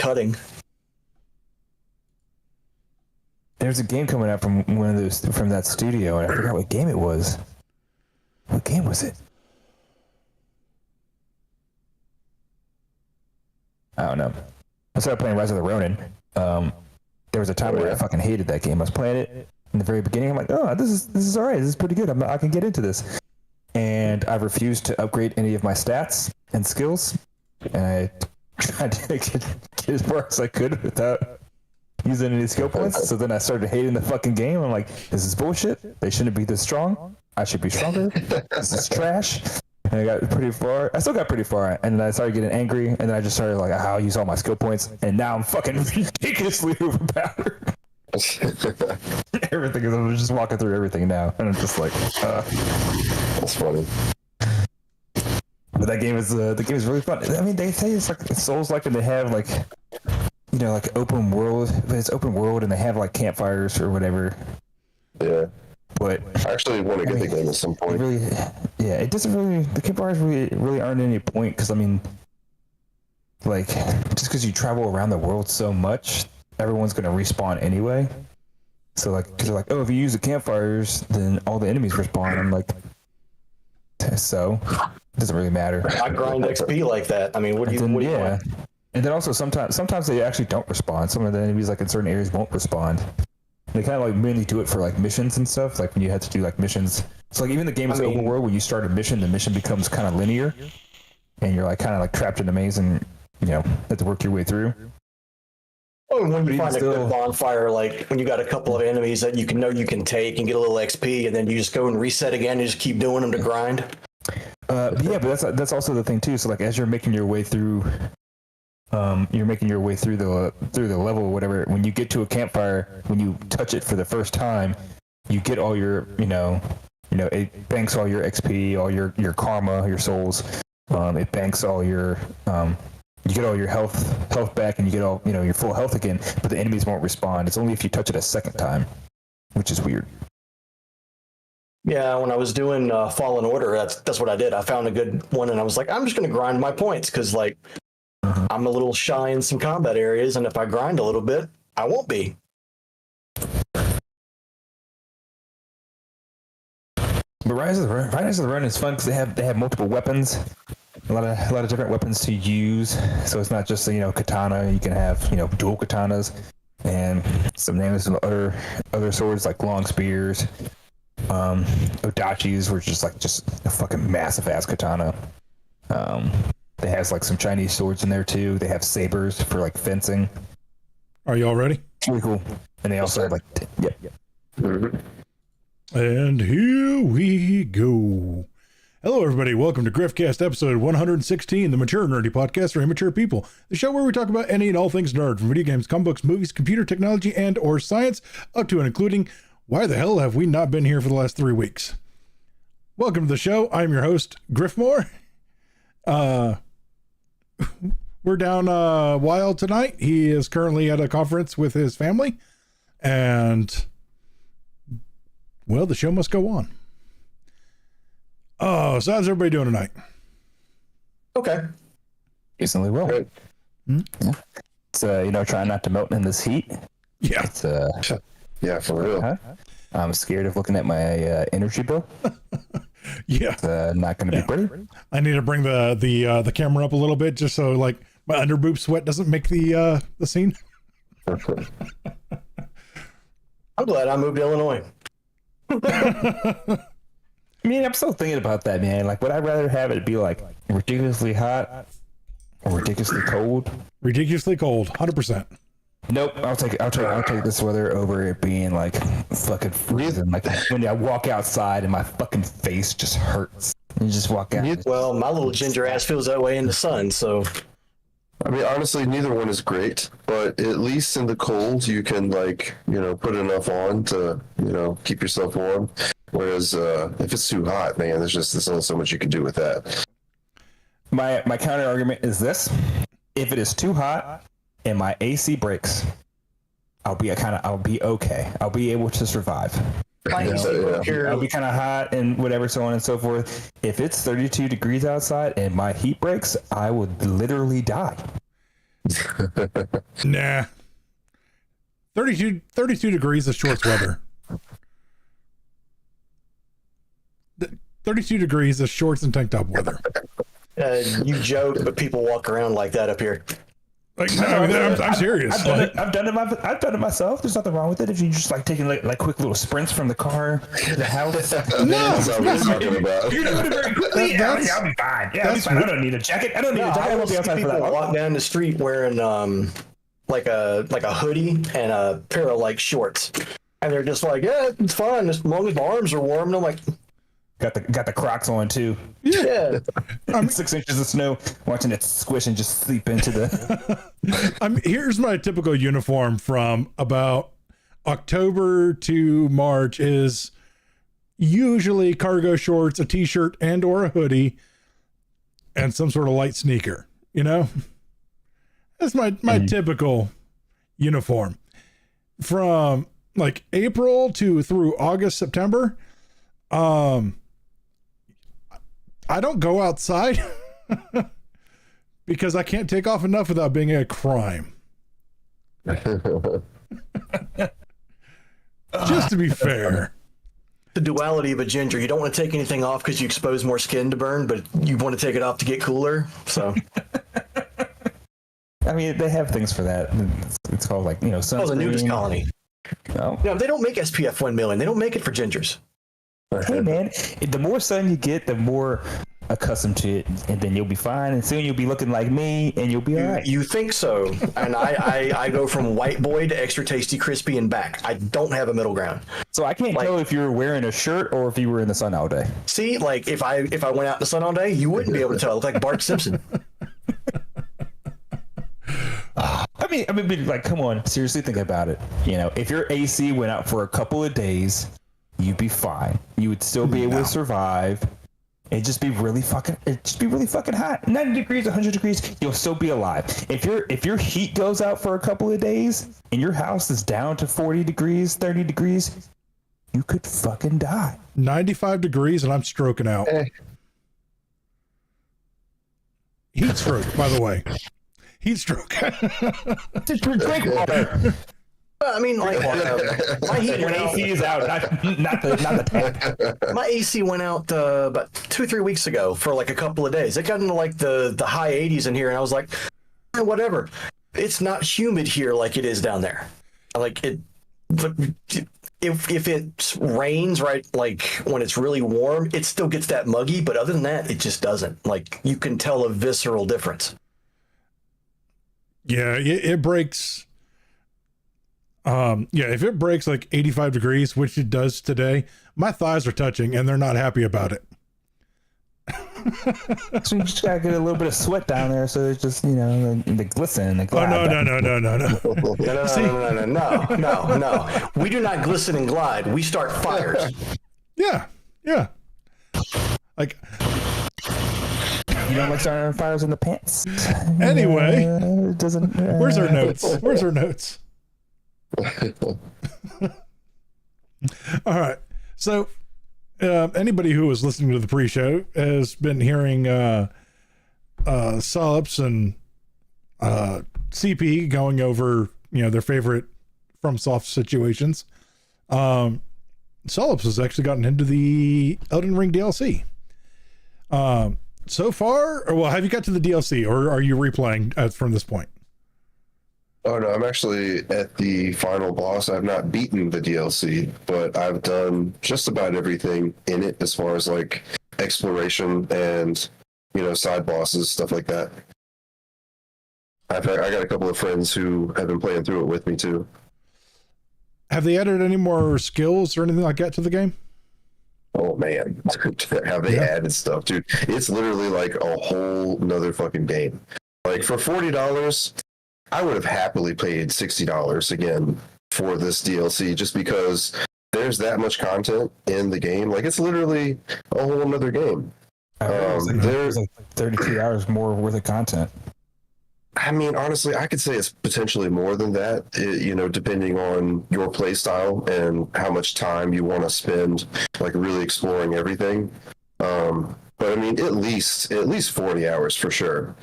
cutting. There's a game coming out from from that studio, and I forgot what game it was. What game was it? I don't know. I started playing Rise of the Ronin. There was a time where I fucking hated that game. I was playing it in the very beginning. I'm like, oh, this is all right. This is pretty good. I can get into this. And I refused to upgrade any of my stats and skills. And I tried to get as far as I could without using any skill points. So then I started hating the fucking game. I'm like, this is bullshit. They shouldn't be this strong. I should be stronger. This is trash. And I got pretty far. I still got pretty far. And then I started getting angry. And then I just started like, I'll use all my skill points. And now I'm fucking ridiculously overpowered. Everything is, I'm just walking through everything now. And I'm just like, That's funny. But the game is really fun. I mean, they say it's like Souls-like, and they have like, you know, like open world. But it's open world, and they have like campfires or whatever. Yeah. But I actually want to get the game at some point. It doesn't really. The campfires really aren't any point, because I mean, like, just because you travel around the world so much, everyone's gonna respawn anyway. So like, because they're like, oh, if you use the campfires, then all the enemies respawn. I'm like, so it doesn't really matter. I grind XP like that. I mean, what do you want? And then also sometimes they actually don't respond. Some of the enemies like in certain areas won't respond. They kind of like mainly do it for like missions and stuff. Like when you have to do like missions. So like even the game is open world. When you start a mission, the mission becomes kind of linear, and you're like kind of like trapped in a maze, and you know have to work your way through. Oh, when you find a good bonfire, like when you got a couple of enemies that you can take and get a little XP, and then you just go and reset again and just keep doing them to grind. But that's also the thing too. So like as you're making your way through, the level or whatever. When you get to a campfire, when you touch it for the first time, you get all your it banks all your XP, all your karma, your souls. It banks all your you get all your health back, and you get all your full health again. But the enemies won't respond. It's only if you touch it a second time, which is weird. Yeah, when I was doing Fallen Order, that's what I did. I found a good one, and I was like, I'm just going to grind my points, because like I'm a little shy in some combat areas, and if I grind a little bit, I won't be. But Rise of the Ronin is fun because they have multiple weapons, a lot of different weapons to use. So it's not just katana. You can have dual katanas, and some names of other swords like long spears. Odachis were just a fucking massive ass katana. They have like some Chinese swords in there too. They have sabers for like fencing. Are you all ready? Really cool. And they also have like yep. Mm-hmm. And here we go. Hello, everybody. Welcome to Griffcast episode 116, the Mature Nerdy Podcast for Immature People, the show where we talk about any and all things nerd, from video games, comic books, movies, computer technology, and or science, up to and including why the hell have we not been here for the last 3 weeks? Welcome to the show. I'm your host, Griffmore. We're down Wild tonight. He is currently at a conference with his family, and well, the show must go on. Oh, so how's everybody doing tonight? Okay. Decently well. Good. Yeah. It's trying not to melt in this heat. Yeah. It's Yeah, for real. I'm scared of looking at my energy bill. Yeah. It's not going to be pretty. I need to bring the camera up a little bit just so like my underboob sweat doesn't make the scene. I'm glad I moved to Illinois. I mean, I'm still thinking about that, man. Like, would I rather have it be like ridiculously hot or ridiculously cold? Ridiculously cold, 100%. Nope, I'll take this weather over it being like fucking freezing. Like when I walk outside and my fucking face just hurts. You just walk out. Well, my little ginger ass feels that way in the sun, so. I mean, honestly, neither one is great, but at least in the cold, you can put enough on to, keep yourself warm. Whereas if it's too hot, man, there's only so much you can do with that. My counter argument is this: if it is too hot and my AC breaks, I'll be okay. I'll be able to survive. I'll be kind of hot and whatever, so on and so forth. If it's 32 degrees outside and my heat breaks, I would literally die. Nah. 32 degrees is shorts weather. 32 degrees is shorts and tank top weather. You joke, but people walk around like that up here. Like, no, I'm serious. I've done it myself. There's nothing wrong with it if you just like taking like quick little sprints from the car to the house. That's what we're talking about. You're doing it very quickly. I'll be fine. Yeah, I'll be fine. I don't need a jacket. I don't need a jacket. I won't be outside for that long. Walk down the street wearing like a hoodie and a pair of like shorts, and they're just like, yeah, it's fine as long as my arms are warm. And I'm like, got the Crocs on too. yeah. 6 inches of snow, watching it squish and just sleep into the. Here's my typical uniform from about October to March is usually cargo shorts, a t-shirt and or a hoodie, and some sort of light sneaker. You know, that's my typical uniform. From like April through August, September, I don't go outside because I can't take off enough without being a crime. Just to be fair. The duality of a ginger. You don't want to take anything off because you expose more skin to burn, but you want to take it off to get cooler. So, I mean, they have things for that. It's called like, sunscreen. Oh, the nudist colony. No. No, they don't make SPF 1 million. They don't make it for gingers. Hey man, the more sun you get, the more accustomed to it, and then you'll be fine. And soon you'll be looking like me, and you'll be all right. You think so? And I go from white boy to extra tasty, crispy, and back. I don't have a middle ground. So I can't tell if you're wearing a shirt or if you were in the sun all day. See, like if I went out in the sun all day, you wouldn't be able to tell. I look like Bart Simpson. I mean, like, come on, seriously, think about it. If your AC went out for a couple of days, you'd be fine. You would still be able to survive. It'd just be really fucking hot. 90 degrees, 100 degrees, you'll still be alive. If your heat goes out for a couple of days and your house is down to 40 degrees, 30 degrees, you could fucking die. 95 degrees and I'm stroking out. Heat stroke, by the way. Heat stroke. Just drink water. I mean, like my heat When went out. AC is out, not the tap. My AC went out about 2-3 weeks ago for like a couple of days. It got into like the high 80s in here, and I was like, whatever. It's not humid here like it is down there. Like it. If it rains, right, like when it's really warm, it still gets that muggy. But other than that, it just doesn't. Like you can tell a visceral difference. Yeah, it breaks. If it breaks like 85 degrees, which it does today, my thighs are touching and they're not happy about it. So you just gotta get a little bit of sweat down there, so it's just they glisten. They glide. No. We do not glisten and glide. We start fires. Yeah. Like, you don't like starting fires in the pants. Anyway, it doesn't. Where's our notes? All right. So, anybody who was listening to the pre-show has been hearing Solips and CP going over, their favorite FromSoft situations. Solips has actually gotten into the Elden Ring DLC. So far, have you got to the DLC, or are you replaying from this point? Oh no, I'm actually at the final boss. I've not beaten the DLC, but I've done just about everything in it as far as like exploration and side bosses, stuff like that. I got a couple of friends who have been playing through it with me too. Have they added any more skills or anything like that to the game? Oh man, have they added stuff, dude? It's literally like a whole nother fucking game. Like for $40, I would have happily paid $60 again for this DLC just because there's that much content in the game. Like it's literally a whole nother game. There's like 32 hours more worth of content. I mean, honestly, I could say it's potentially more than that, depending on your play style and how much time you want to spend, like really exploring everything. But I mean, at least 40 hours for sure.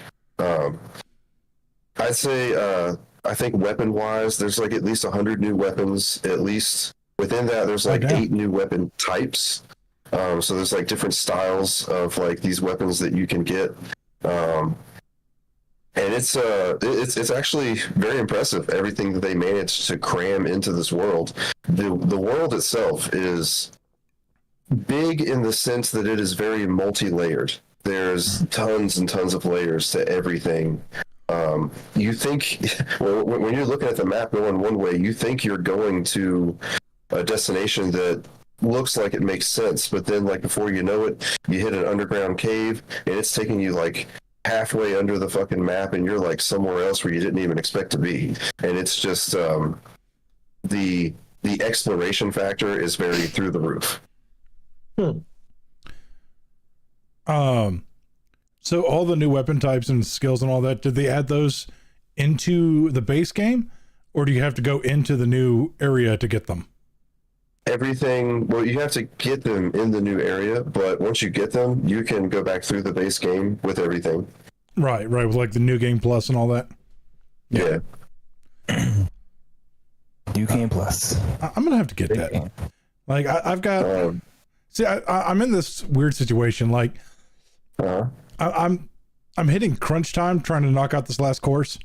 I'd say I think weapon wise, there's like at least 100 new weapons. At least within that, there's like 8 new weapon types. So there's like different styles of like these weapons that you can get. And it's actually very impressive, everything that they managed to cram into this world. The world itself is big in the sense that it is very multi-layered. There's tons and tons of layers to everything. You think, when you're looking at the map going one way, you think you're going to a destination that looks like it makes sense, but then like before you know it, you hit an underground cave and it's taking you like halfway under the fucking map and you're like somewhere else where you didn't even expect to be. And it's just the exploration factor is very through the roof. So all the new weapon types and skills and all that, did they add those into the base game, or do you have to go into the new area to get them? Everything, well, you have to get them in the new area, but once you get them, you can go back through the base game with everything. Right, with like the new game plus and all that. Yeah. New game plus. I'm gonna have to get that. Game. Like I've got. See, I'm in this weird situation. Like, I'm hitting crunch time trying to knock out this last course,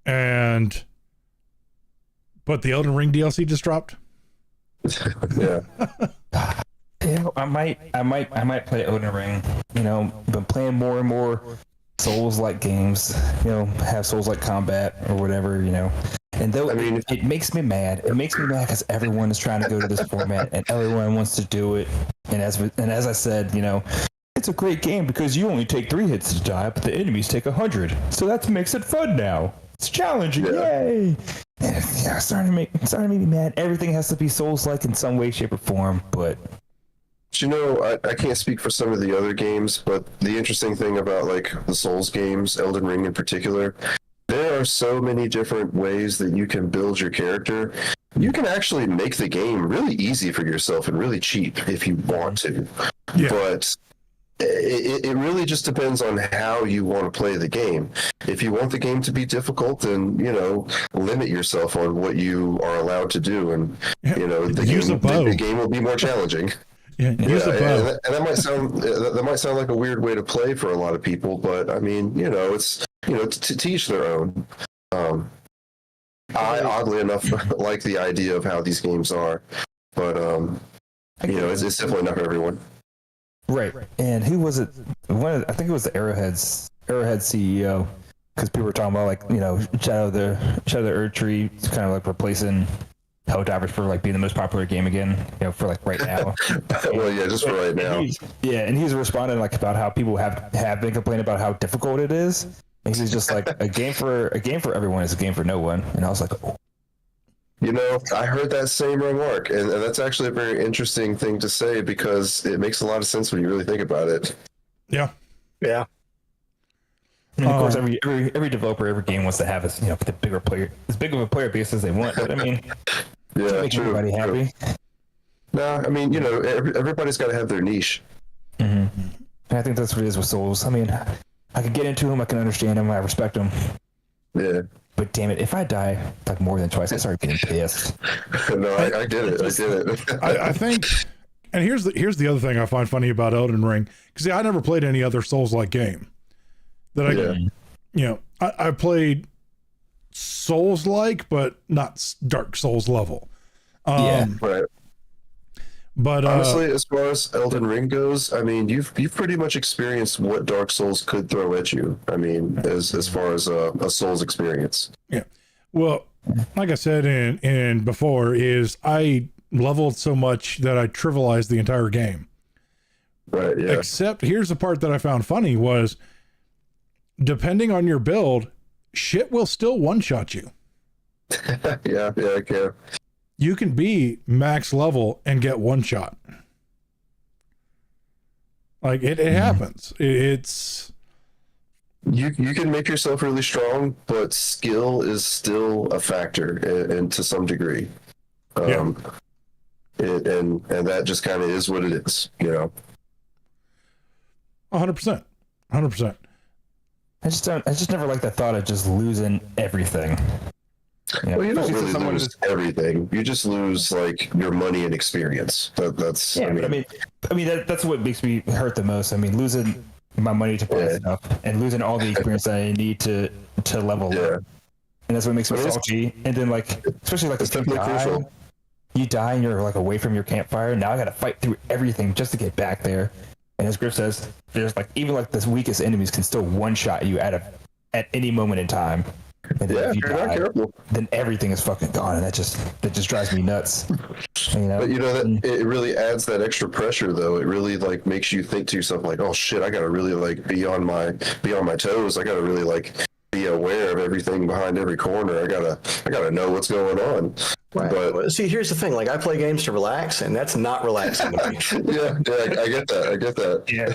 but the Elden Ring DLC just dropped. Yeah. Yeah, I might play Elden Ring. You know, been playing more and more Souls-like games. You know, have Souls-like combat or whatever. You know, and though it makes me mad. It makes me mad because everyone is trying to go to this format and everyone wants to do it. And as I said, you know, it's a great game because you only take 3 hits to die, but the enemies take 100. So that makes it fun now. It's challenging, yay! And it's starting to make me mad. Everything has to be Souls-like in some way, shape, or form, but... You know, I can't speak for some of the other games, but the interesting thing about, like, the Souls games, Elden Ring in particular, there are so many different ways that you can build your character. You can actually make the game really easy for yourself and really cheap if you want to. Yeah. But... It really just depends on how you want to play the game. If you want the game to be difficult, then, you know, limit yourself on what you are allowed to do. And, you know, the game will be more challenging. Use a bow. And that might sound like a weird way to play for a lot of people, but I mean, you know, it's, you know, to teach their own. I, oddly enough, like the idea of how these games are, but, you know, it's definitely not for everyone. Right. And who was it? I think it was the Arrowhead CEO, because people were talking about, like, you know, Shadow of the Erdtree kind of like replacing Helldivers for like being the most popular game again, you know, for like right now. Well, yeah, just for right now. And he's responding like about how people have been complaining about how difficult it is. And he's just like a game for everyone is a game for no one. And I was like, oh. You know, I heard that same remark, and that's actually a very interesting thing to say because it makes a lot of sense when you really think about it. Yeah. Yeah. And of course, every developer, every game wants to have as, you know, the bigger player, as big of a player base as they want. But I mean, yeah, make everybody happy. No, I mean, you know, everybody's got to have their niche. Mm-hmm. And I think that's what it is with Souls. I mean, I can get into them, I can understand them, I respect them. Yeah. But damn it, if I die like more than twice, I start getting pissed. No, I get it. I get it. I think, and here's the other thing I find funny about Elden Ring, because I never played any other Souls-like game. You know, I played Souls-like, but not Dark Souls level. Right. But honestly, as far as Elden Ring goes, I mean, you've pretty much experienced what Dark Souls could throw at you. I mean, as far as a Souls experience. Yeah. Well, like I said in before, is I leveled so much that I trivialized the entire game. Right. Yeah. Except here's the part that I found funny was, depending on your build, shit will still one-shot you. Yeah, I can. You can be max level and get one shot. Like it happens. It's you can make yourself really strong, but skill is still a factor, and to some degree. And that just kind of is what it is, you know. 100%. I just never like the thought of just losing everything. Well, you don't especially really someone lose everything. You just lose like your money and experience. That's Yeah, I mean that's what makes me hurt the most. I mean, losing my money to buy stuff and losing all the experience that I need to level up, and that's what makes me salty. And then like, especially like it's definitely crucial. You die and you're like away from your campfire. Now I got to fight through everything just to get back there. And as Griff says, there's like even like the weakest enemies can still one shot you at any moment in time. And then if you die, then everything is fucking gone, and that just drives me nuts. You know? But you know that it really adds that extra pressure, though. It really like makes you think to yourself like, oh shit, I gotta really like be on my toes. I gotta really like be aware of everything behind every corner. I gotta know what's going on. Right. But see, here's the thing. Like, I play games to relax, and that's not relaxing to me. yeah, I get that. Yeah.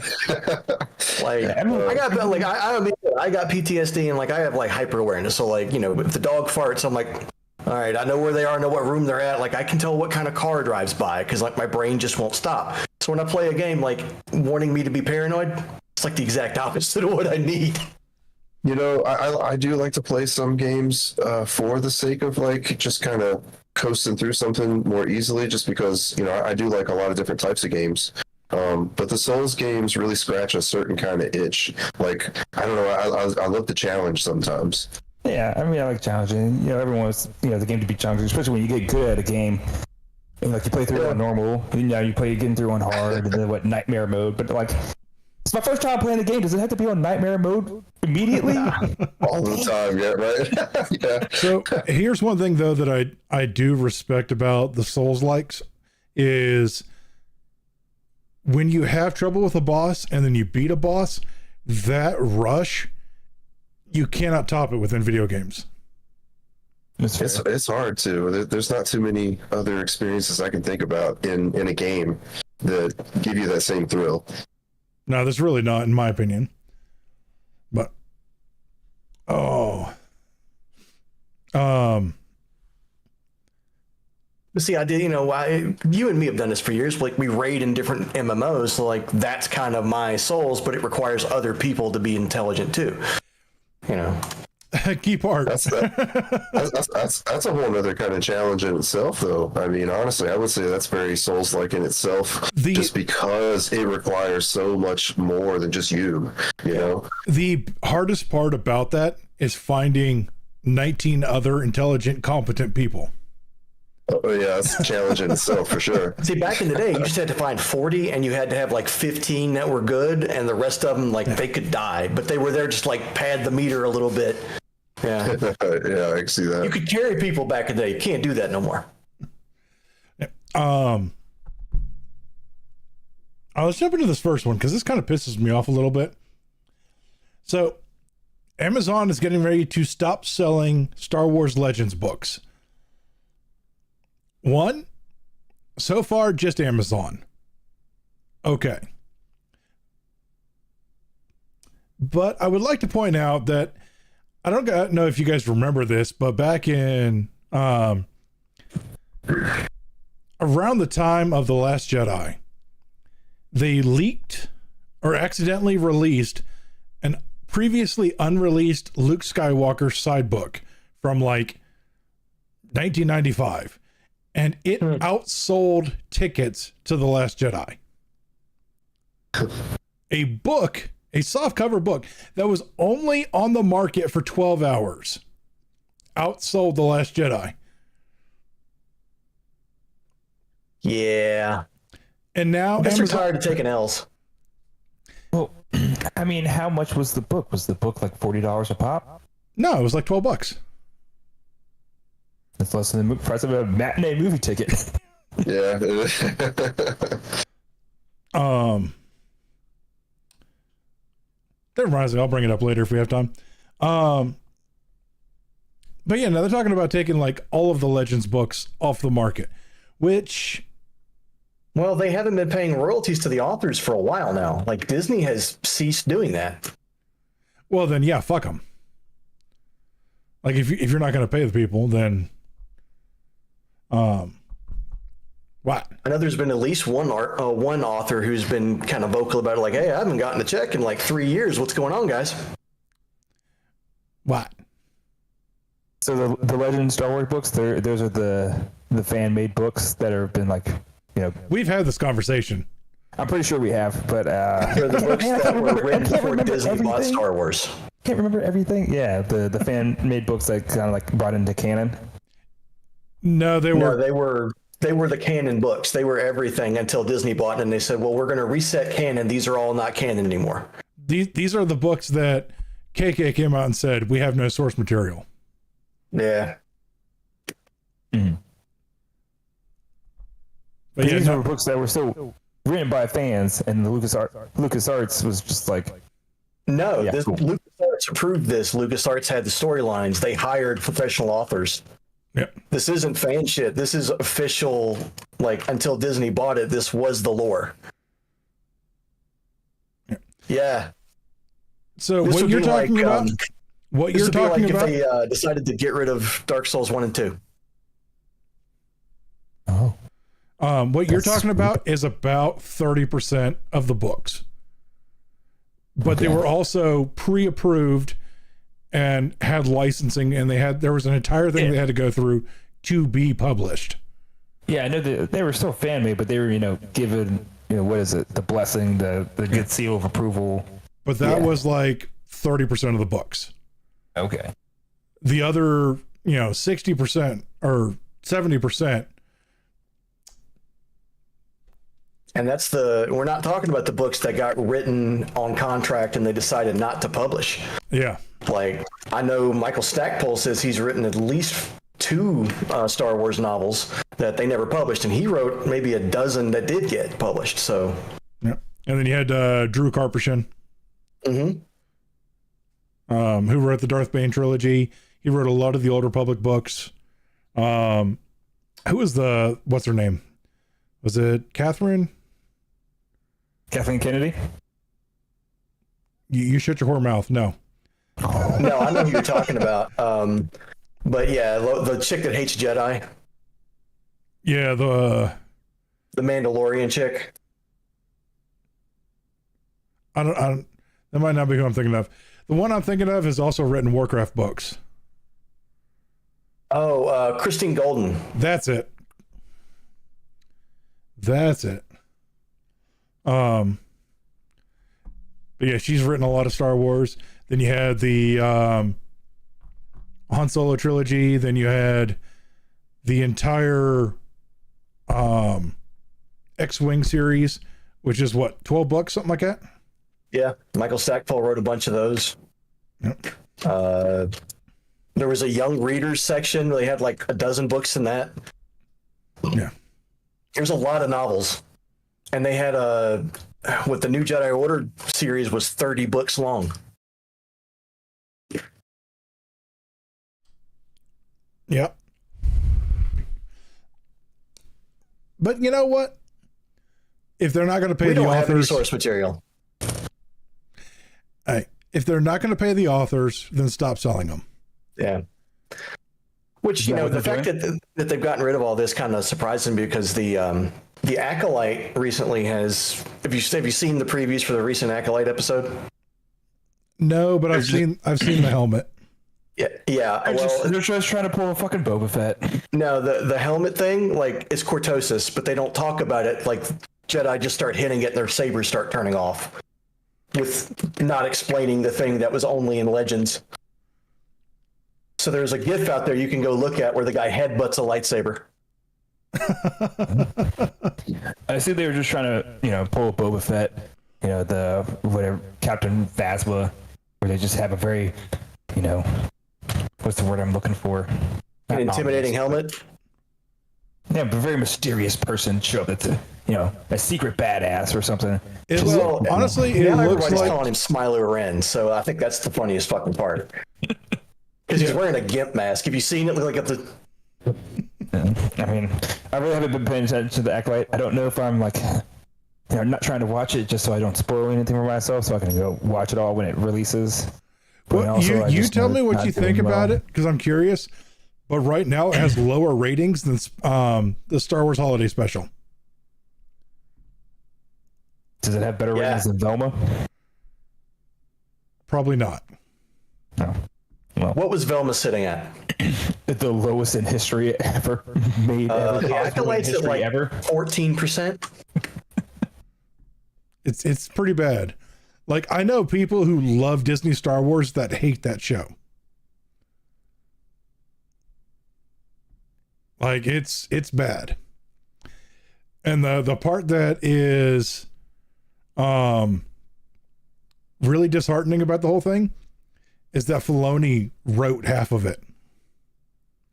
I got PTSD, and like I have like hyper awareness. So like, you know, if the dog farts, I'm like, all right, I know where they are, I know what room they're at. Like, I can tell what kind of car drives by because like my brain just won't stop. So when I play a game like wanting me to be paranoid, it's like the exact opposite of what I need. You know, I do like to play some games for the sake of like just kind of coasting through something more easily, just because, you know, I do like a lot of different types of games. But the Souls games really scratch a certain kind of itch. Like, I don't know, I love the challenge sometimes. Yeah, I mean, I like challenging. You know, everyone wants, you know, the game to be challenging, especially when you get good at a game. And, like, you play through it on normal, and now you play getting through on hard, and then nightmare mode. But like, it's my first time playing the game. Does it have to be on nightmare mode immediately? All the time, yeah, right? Yeah. So here's one thing though that I do respect about the Souls likes is when you have trouble with a boss and then you beat a boss, that rush, you cannot top it within video games. It's hard to. There's not too many other experiences I can think about in a game that give you that same thrill. No, there's really not, in my opinion. But, But see, I did, you know, you and me have done this for years. Like, we raid in different MMOs, so like that's kind of my Souls, but it requires other people to be intelligent too. You know, key part. That's a whole other kind of challenge in itself, though. I mean, honestly, I would say that's very Souls-like in itself, just because it requires so much more than just you know? The hardest part about that is finding 19 other intelligent, competent people. Oh, yeah, that's a challenge in itself, for sure. See, back in the day, you just had to find 40, and you had to have like 15 that were good, and the rest of them, like, they could die, but they were there just like pad the meter a little bit. Yeah. Yeah, I can see that. You could carry people back in the day. You can't do that no more. Let's jump into this first one because this kind of pisses me off a little bit. So, Amazon is getting ready to stop selling Star Wars Legends books. One, so far, just Amazon. Okay. But I would like to point out that I don't know if you guys remember this, but back in around the time of The Last Jedi, they leaked or accidentally released an previously unreleased Luke Skywalker side book from like 1995. And it outsold tickets to The Last Jedi. A book, a softcover book that was only on the market for 12 hours, outsold The Last Jedi. Yeah. And now Amazon's tired of taking L's. Well, I mean, how much was the book? Was the book like $40 a pop? No, it was like $12. That's less than the price of a matinee movie ticket. Yeah. That reminds me, I'll bring it up later if we have time. But yeah, now they're talking about taking like all of the Legends books off the market, which... Well, they haven't been paying royalties to the authors for a while now. Like, Disney has ceased doing that. Well, then, yeah, fuck them. Like, if you're not going to pay the people, then... What? I know there's been at least one author who's been kind of vocal about it, like, hey, I haven't gotten a check in like 3 years. What's going on, guys? What? So the Legend Star Wars books, those are the fan made books that have been like, We've had this conversation. I'm pretty sure we have, but They're the books that were written before Disney bought Star Wars. Can't remember everything. Yeah, the fan made books that kind of like brought into canon. No, they were the canon books. They were everything until Disney bought it, and they said, "Well, we're going to reset canon. These are all not canon anymore." These are the books that KK came out and said we have no source material. Yeah. Mm-hmm. But these were books that were still written by fans, and the LucasArts was just like, no, LucasArts approved this. LucasArts had the storylines. They hired professional authors. Yep. This isn't fan shit. This is official. Like, until Disney bought it, this was the lore. Yep. Yeah. So what you're talking about? What you're talking about? If they decided to get rid of Dark Souls 1 and 2. oh. What you're talking about is about 30% of the books. But they were also pre-approved and had licensing, and there was an entire thing they had to go through to be published. Yeah, I know they were still fan made, but they were, given, what is it? The blessing, the good seal of approval. But that was like 30% of the books. Okay. The other, 60% or 70%. And that's we're not talking about the books that got written on contract and they decided not to publish. Yeah. Like, I know Michael Stackpole says he's written at least 2 Star Wars novels that they never published, and he wrote maybe a dozen that did get published. So, Yeah. And then you had Drew Karpyshyn, mm-hmm. Who wrote the Darth Bane trilogy. He wrote a lot of the Old Republic books. Who was what's her name? Was it Kathleen Kennedy? You shut your whore mouth. No. No, I know who you're talking about. But yeah, the chick that hates Jedi. Yeah, the Mandalorian chick. I don't. That might not be who I'm thinking of. The one I'm thinking of has also written Warcraft books. Oh, Christine Golden. That's it. But yeah, she's written a lot of Star Wars. Then you had the Han Solo trilogy. Then you had the entire X-Wing series, which is what, 12 books, something like that? Yeah, Michael Stackpole wrote a bunch of those. Yep. There was a young readers section. They had like a dozen books in that. Yeah. There's a lot of novels. And they had what the New Jedi Order series was 30 books long. Yep. But you know what? If they're not going to pay the have any authors, source material. If they're not going to pay the authors, then stop selling them. Yeah. Which, the fact that they've gotten rid of all this kind of surprises me, because the Acolyte recently has. Have you seen the previews for the recent Acolyte episode? No, but I've seen the helmet. Yeah. They're just trying to pull a fucking Boba Fett. No, the helmet thing, like, it's cortosis, but they don't talk about it. Like, Jedi just start hitting it and their sabers start turning off, with not explaining the thing that was only in Legends. So there's a GIF out there you can go look at where the guy headbutts a lightsaber. I see they were just trying to, pull a Boba Fett, the whatever Captain Phasma, where they just have a very, what's the word I'm looking for? An intimidating helmet. Yeah, but a very mysterious person show up that's a secret badass or something. Honestly, it now looks everybody's like calling him Smilo Ren, so I think that's the funniest fucking part. Because he's wearing a gimp mask. Have you seen it? Look like at the. I mean, I really haven't been paying attention to the Acolyte. I don't know if I'm like, not trying to watch it just so I don't spoil anything for myself, so I can go watch it all when it releases. Well, you tell me what you think about it, because I'm curious. But right now it has lower ratings than the Star Wars Holiday Special. Does it have better ratings than Velma? Probably not. No. well, What was Velma sitting at? the lowest in history ever made. The Acolyte's at like ever. 14%. It's pretty bad. Like, I know people who love Disney Star Wars that hate that show. Like, it's bad. And the part that is really disheartening about the whole thing is that Filoni wrote half of it.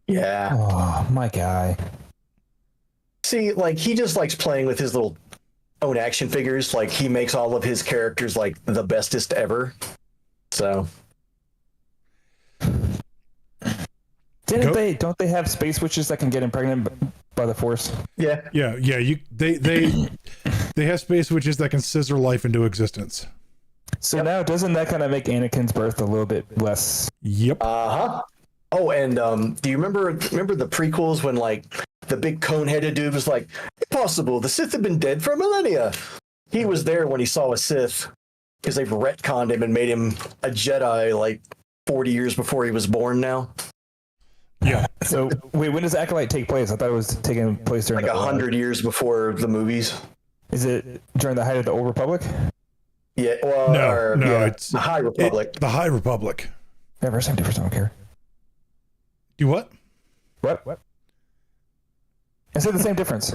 Yeah. Oh, my guy. See, like, he just likes playing with his little own action figures. Like, he makes all of his characters like the bestest ever. So don't they have space witches that can get impregnant by the Force? yeah. They have space witches that can scissor life into existence. So now doesn't that kind of make Anakin's birth a little bit less? Yep. Uh-huh. Oh, and do you remember the prequels when like the big cone-headed dude was like, impossible, the Sith have been dead for millennia. He was there when he saw a Sith because they've retconned him and made him a Jedi like 40 years before he was born now. Yeah. So wait, when does Acolyte take place? I thought it was taking place during Like 100 years before the movies. Is it during the height of the Old Republic? Yeah, well, no, it's the High Republic. The High Republic. Never same difference. I don't care. You what? What? I said the same difference.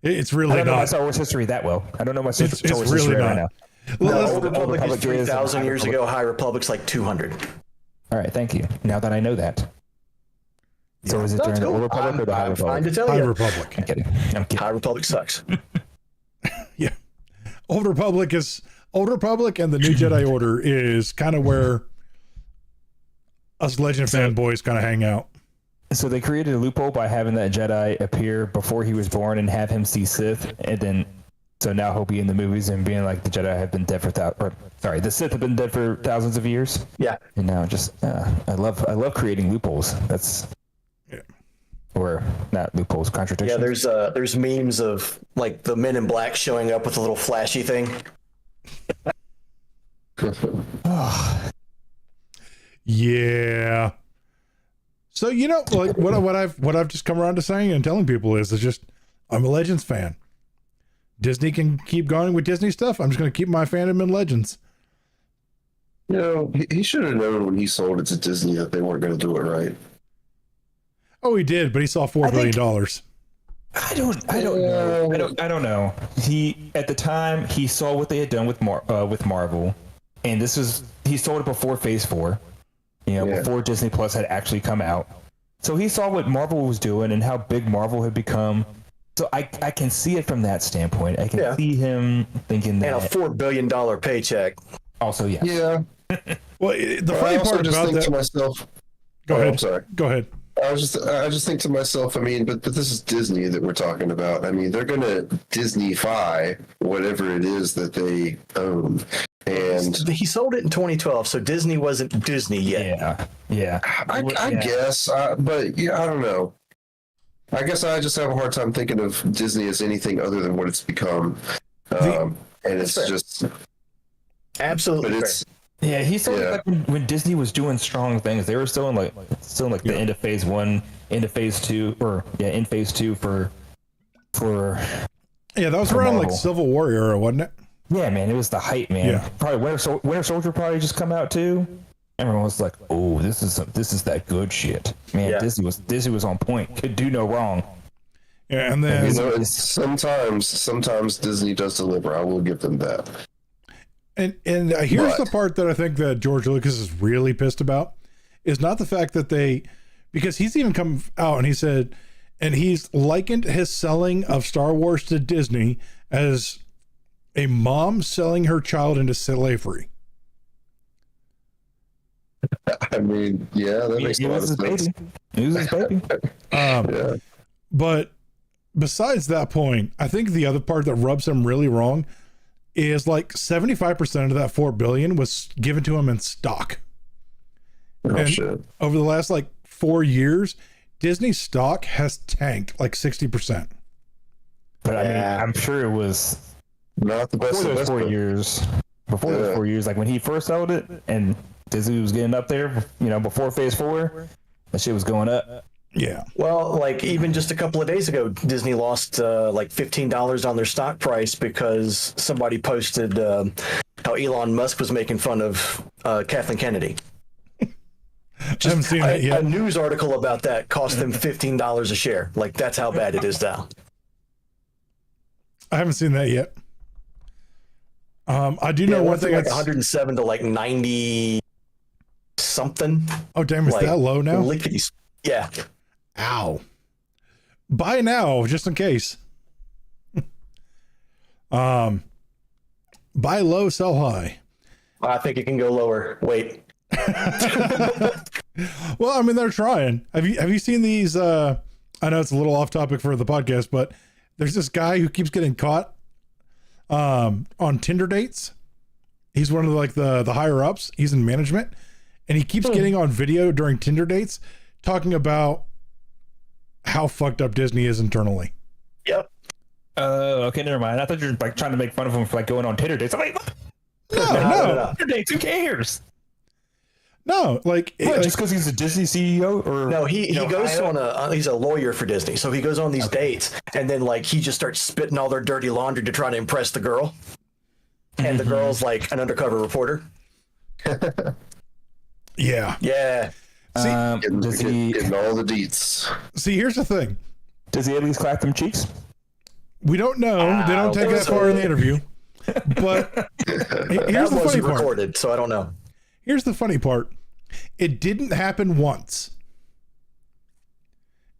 It's really I don't know my not. Star Wars history that well. I don't know my Star Wars It's really history right not. now. The Old Old Republic is Republic is 3,000 years High ago. High Republic's like 200. All right, thank you. Now that I know that. So is it That's during the cool. Old Republic or the High I'm Republic? fine to tell High you. Republic. I'm kidding. High Republic sucks. Yeah. Old Republic and the New Jedi Order is kind of where us Legend fanboys kind of hang out. So they created a loophole by having that Jedi appear before he was born and have him see Sith, and then so now he'll be in the movies and being like the Jedi have been dead for the Sith have been dead for thousands of years. Yeah. And now just I love creating loopholes. That's or not loopholes, contradictions. Yeah, there's memes of like the Men in Black showing up with a little flashy thing. Yeah. So like what I've just come around to saying and telling people is just I'm a Legends fan. Disney can keep going with Disney stuff. I'm just going to keep my fandom in Legends. You know, he should have known when he sold it to Disney that they weren't going to do it right. Oh, he did, but he saw $4 billion. I don't know. He at the time he saw what they had done with Marvel, and he sold it before Phase 4. Before Disney Plus had actually come out. So he saw what Marvel was doing and how big Marvel had become. So I can see it from that standpoint. I can see him thinking that. And a $4 billion paycheck. Also, yes. Yeah. Well, the funny part about that. To myself, go ahead. I'm sorry. Go ahead. I just think to myself, I mean, but this is Disney that we're talking about. I mean, they're going to Disney-fy whatever it is that they own. And he sold it in 2012, so Disney wasn't Disney yet. Yeah. I guess, but yeah, I don't know. I guess I just have a hard time thinking of Disney as anything other than what it's become. And it's just absolutely. But it's yeah. He sold it like when Disney was doing strong things. They were still in the end of Phase 1, into Phase 2, in Phase 2 for. Yeah, that was around Marvel. like Civil War era, wasn't it? Yeah, man, it was the hype, man. Yeah. Probably Winter Soldier probably just come out too. Everyone was like, "Oh, this is that good shit." Man, Yeah. Disney was on point. Could do no wrong. Yeah, and then sometimes Disney does deliver. I will give them that. And here's the part that I think that George Lucas is really pissed about is not the fact that because he's even come out and he said, and he's likened his selling of Star Wars to Disney as a mom selling her child into slavery. I mean, yeah, that makes a lot of sense. He was his baby. But besides that point, I think the other part that rubs him really wrong is like 75% of that $4 billion was given to him in stock. Shit. Over the last like 4 years, Disney stock has tanked like 60%. But I mean, I'm sure it was not the best for those investment. 4 years. before those 4 years, like when he first sold it and Disney was getting up there, before Phase 4, that shit was going up. Yeah. Well, like even just a couple of days ago, Disney lost like $15 on their stock price because somebody posted how Elon Musk was making fun of Kathleen Kennedy. I haven't seen that yet. A news article about that cost them $15 a share. Like that's how bad it is now. I haven't seen that yet. I do know one thing. Like 107 to like 90 something. Oh damn! It's like, that low now. Yeah. Ow. Buy now, just in case. Buy low, sell high. I think it can go lower. Wait. Well, I mean, they're trying. Have you seen these? I know it's a little off topic for the podcast, but there's this guy who keeps getting caught on Tinder dates. He's one of the higher ups. He's in management, and he keeps getting on video during Tinder dates talking about how fucked up Disney is internally. Yep. Okay, never mind. I thought you were like trying to make fun of him for like going on Tinder dates. I'm like, No. Tinder dates, who cares? No, like, Just because he's a Disney CEO or no, he goes on he's a lawyer for Disney, so he goes on these dates, and then like he just starts spitting all their dirty laundry to try to impress the girl, and the girl's like an undercover reporter. Yeah. See, getting all the deets. See, here's the thing. Does he at least clap them cheeks? We don't know. They don't take that far in the interview. But here's the funny part. Recorded, so I don't know. Here's the funny part. It didn't happen once.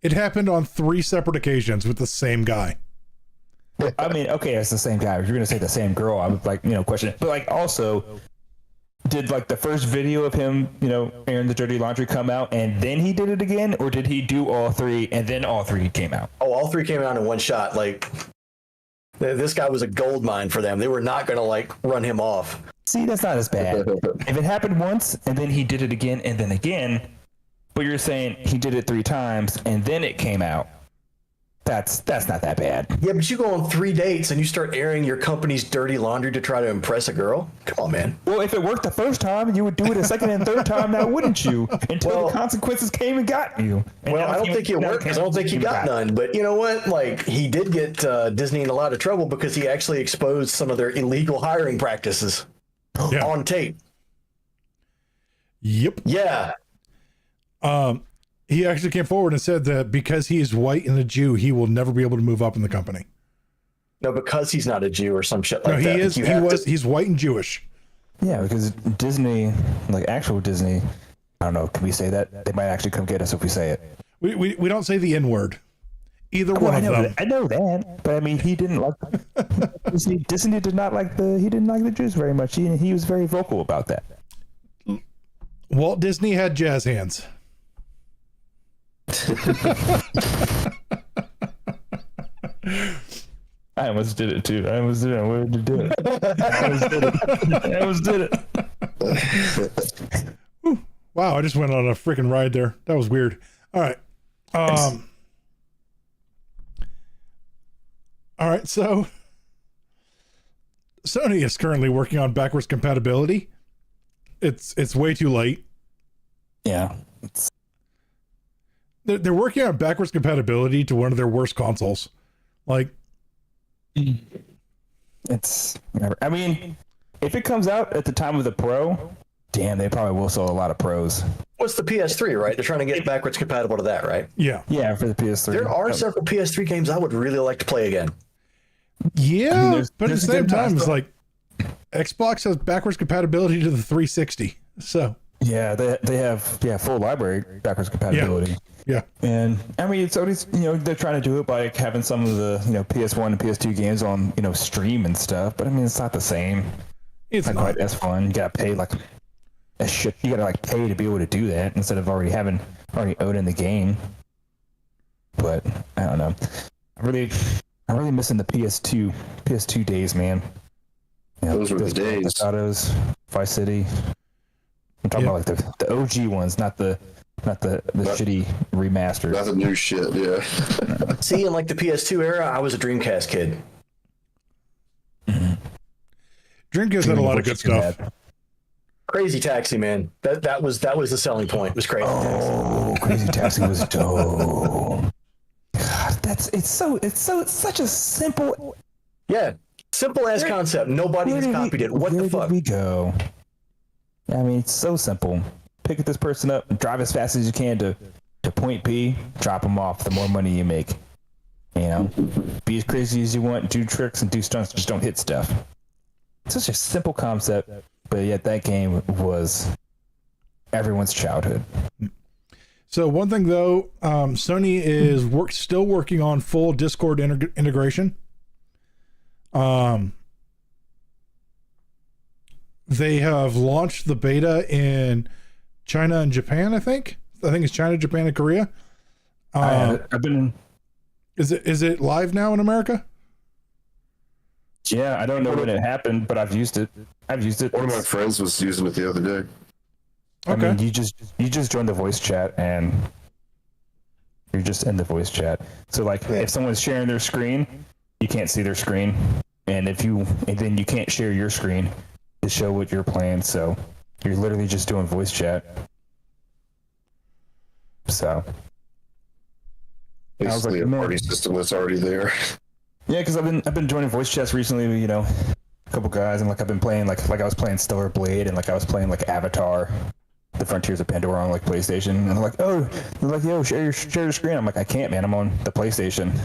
It happened on 3 separate occasions with the same guy. I mean, okay, it's the same guy. If you're gonna say the same girl, I would like, question it. But like also, did like the first video of him, airing the dirty laundry come out and then he did it again, or did he do all 3 and then all 3 came out? Oh, all 3 came out in one shot. Like this guy was a gold mine for them. They were not gonna like run him off. See, that's not as bad. If it happened once and then he did it again and then again, but you're saying he did it 3 times and then it came out, that's not that bad. Yeah, but you go on 3 dates and you start airing your company's dirty laundry to try to impress a girl? Come on, man. Well, if it worked the first time, you would do it a second and third time now, wouldn't you? Until the consequences came and got you. And well, I don't think it worked because I don't think he got none. But you know what? Like, he did get Disney in a lot of trouble because he actually exposed some of their illegal hiring practices on tape. Yep. Yeah. He actually came forward and said that because he is white and a Jew, he will never be able to move up in the company. No, because he's not a Jew or some shit like that. No, he's white and Jewish. Yeah, because Disney, like actual Disney, I don't know, can we say that? They might actually come get us if we say it. We don't say the N-word. Either one of them. I know that, but I mean, he didn't like Disney did not like the Jews very much. He was very vocal about that. Walt Disney had jazz hands. I almost did it too. I wanted to do it. I almost did it. Wow, I just went on a freaking ride there. That was weird. All right. All right, so Sony is currently working on backwards compatibility. It's way too late. Yeah. They're working on backwards compatibility to one of their worst consoles. Like, it's whatever. I mean, if it comes out at the time of the Pro, damn, they probably will sell a lot of Pros. What's the PS3, right? They're trying to get backwards compatible to that, right? Yeah. Yeah, for the PS3. There are several PS3 games I would really like to play again. Yeah, I mean, but at the same time, it's like Xbox has backwards compatibility to the 360. So yeah, they have full library backwards compatibility. Yeah. And I mean, so it's, they're trying to do it by having some of the, PS1 and PS2 games on, stream and stuff. But I mean, it's not the same. It's not quite as fun. You gotta pay like a shit. You gotta like pay to be able to do that instead of already owning the game. But I don't know. I'm really missing the PS2 days, man. Those were the days. Autos, Vice City. I'm talking about like the OG ones, not the shitty remasters. Not the new shit, yeah. See, in like the PS2 era, I was a Dreamcast kid. Mm-hmm. Dreamcast had a lot of good stuff. Crazy Taxi, man. That was the selling point. It was Crazy Taxi. Oh, Crazy Taxi was dope. God, it's such a simple. Yeah, simple as concept. Nobody has copied it. What the fuck? Where did we go? I mean, it's so simple. Pick this person up, drive as fast as you can to point B, drop them off. The more money you make, you know, be as crazy as you want, do tricks and do stunts, just don't hit stuff. It's such a simple concept, but yet that game was everyone's childhood. So one thing though, Sony is still working on full Discord integration. They have launched the beta in China and Japan, I think it's China, Japan, and Korea. I've been. Is it live now in America? Yeah, I don't know when it happened, but I've used it. One of my friends was using it the other day. I mean, you just join the voice chat and you're just in the voice chat. So like, if someone's sharing their screen, you can't see their screen, and then you can't share your screen to show what you're playing. So you're literally just doing voice chat. So basically a party system that's already there. Yeah, because I've been joining voice chats recently. You know, a couple guys, and like I've been playing like I was playing Stellar Blade, and like I was playing like Avatar, The Frontiers of Pandora on like PlayStation, and they're like, yo, share your screen. I'm like, I can't, man. I'm on the PlayStation.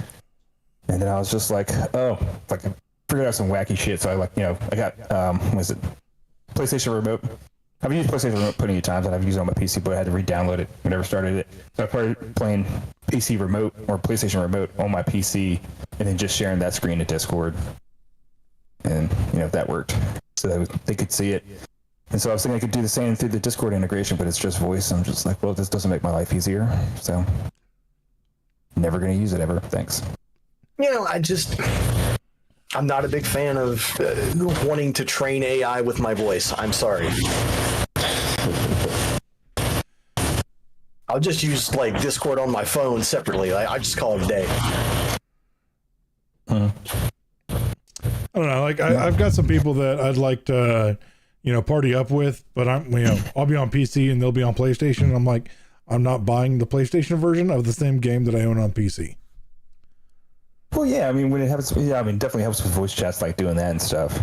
And then I was just like, oh, like I figured out some wacky shit. So I I got PlayStation Remote. I've used PlayStation Remote plenty of times, and I've used it on my PC, but I had to re-download it. I never started it. So I started playing PC Remote or PlayStation Remote on my PC, and then just sharing that screen to Discord. And, that worked. So that they could see it. And so I was thinking I could do the same through the Discord integration, but it's just voice. I'm just like, well, this doesn't make my life easier. So never going to use it ever. Thanks. I'm not a big fan of wanting to train AI with my voice. I'm sorry. I'll just use like Discord on my phone separately. I just call it a day. I don't know. Like I've got some people that I'd like to, party up with, but I'll be on PC and they'll be on PlayStation. And I'm like, I'm not buying the PlayStation version of the same game that I own on PC. Well, yeah, I mean, when it happens, definitely helps with voice chats, like doing that and stuff.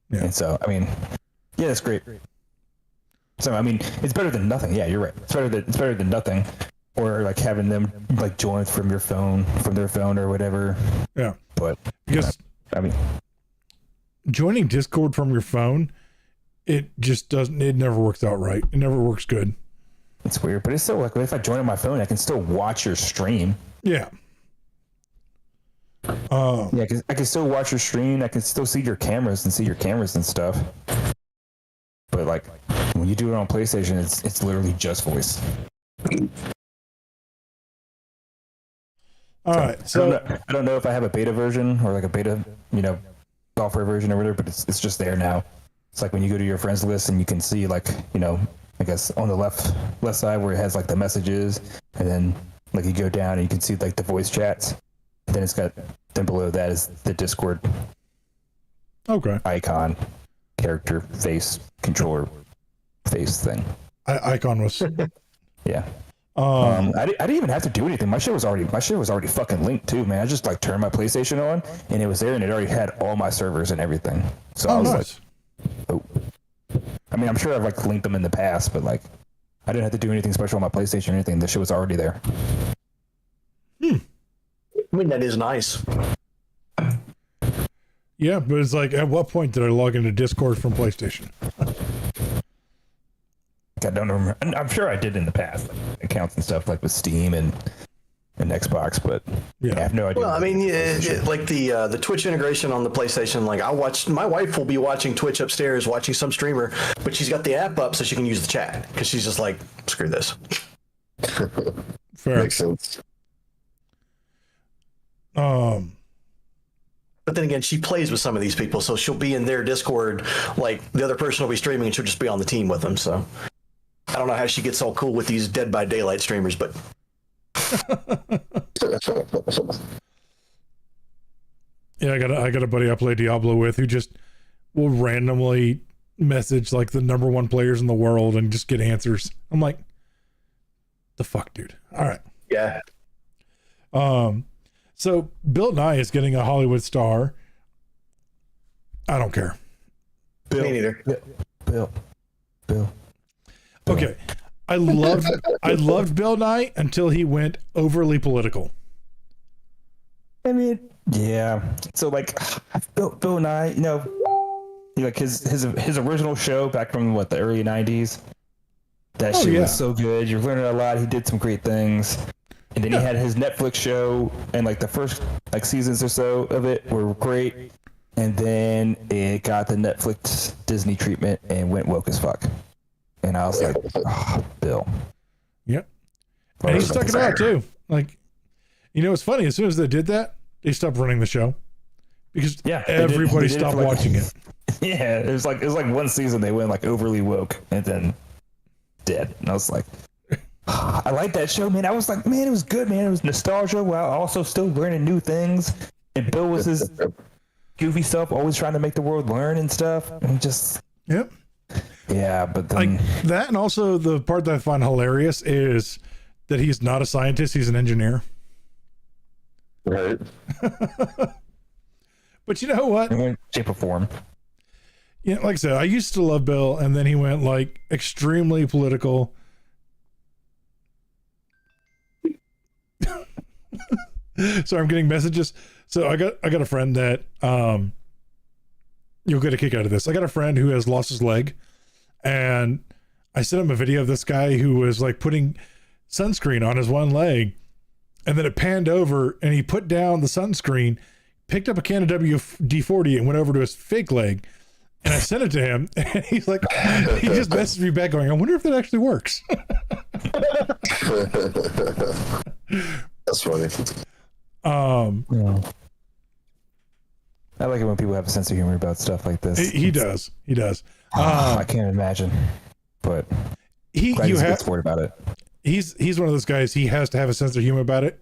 Yeah. And so, yeah, that's great. So, it's better than nothing. Yeah, you're right. It's better than nothing, or like having them like join from their phone or whatever. Yeah, but because joining Discord from your phone, it just doesn't. It never works out right. It never works good. It's weird, but it's still like if I join on my phone, I can still watch your stream. Yeah. Yeah, because I can still watch your screen. I can still see your cameras and stuff. But like when you do it on PlayStation, it's literally just voice. All right, so I don't know if I have a beta version or like a beta, software version or whatever, but it's just there now. It's like when you go to your friends list and you can see like, I guess on the left side where it has like the messages, and then like you go down and you can see like the voice chats. Then it's got, then below that is the Discord icon, character, face, controller, face thing. Icon was yeah. I didn't even have to do anything. My shit was already fucking linked too, man. I just like turned my PlayStation on and it was there, and it already had all my servers and everything. So I was nice. Like, oh. I'm sure I've like linked them in the past, but like I didn't have to do anything special on my PlayStation or anything. The shit was already there. That is nice. Yeah, but it's like, at what point did I log into Discord from PlayStation? I don't remember. I'm sure I did in the past, like accounts and stuff, like with Steam and Xbox, but yeah, I have no idea. Well, like the Twitch integration on the PlayStation. Like my wife will be watching Twitch upstairs, watching some streamer, but she's got the app up so she can use the chat because she's just like, screw this. Fair. Makes sense. But then again, she plays with some of these people, so she'll be in their Discord, like the other person will be streaming and she'll just be on the team with them. So I don't know how she gets all cool with these Dead by Daylight streamers, but yeah, I got a buddy I play Diablo with who just will randomly message like the number one players in the world and just get answers. I'm like, the fuck, dude. All right. Yeah. So Bill Nye is getting a Hollywood star. I don't care. Me neither. Bill. Okay. I loved Bill Nye until he went overly political. I mean, yeah. So like, Bill Nye, like his original show back from the early '90s. That shit was so good. You're learning a lot. He did some great things, and then he had his Netflix show, and like the first like seasons or so of it were great, and then it got the Netflix Disney treatment and went woke as fuck. And I was like, oh, Bill. Yep. And he stuck it out too. Like, it's funny. As soon as they did that, they stopped running the show because everybody stopped watching it. Yeah, it was like one season they went like overly woke and then dead. And I was like, I like that show, man. I was like, man, it was good, man. It was nostalgia while also still learning new things. And Bill was his goofy stuff, always trying to make the world learn and stuff. And just yeah, but then like that, and also the part that I find hilarious is that he's not a scientist; he's an engineer. Right. But you know what? in shape or form. Yeah, like I said, I used to love Bill, and then he went like extremely political. Sorry, I'm getting messages. So I got a friend that you'll get a kick out of this. I got a friend who has lost his leg, and I sent him a video of this guy who was like putting sunscreen on his one leg, and then it panned over and he put down the sunscreen, picked up a can of WD-40 and went over to his fake leg. And I sent it to him, and he's like, he just messaged me back going, I wonder if that actually works. That's funny. Yeah. I like it when people have a sense of humor about stuff like this. He does. I can't imagine, but he's a good sport about it. He's one of those guys. He has to have a sense of humor about it.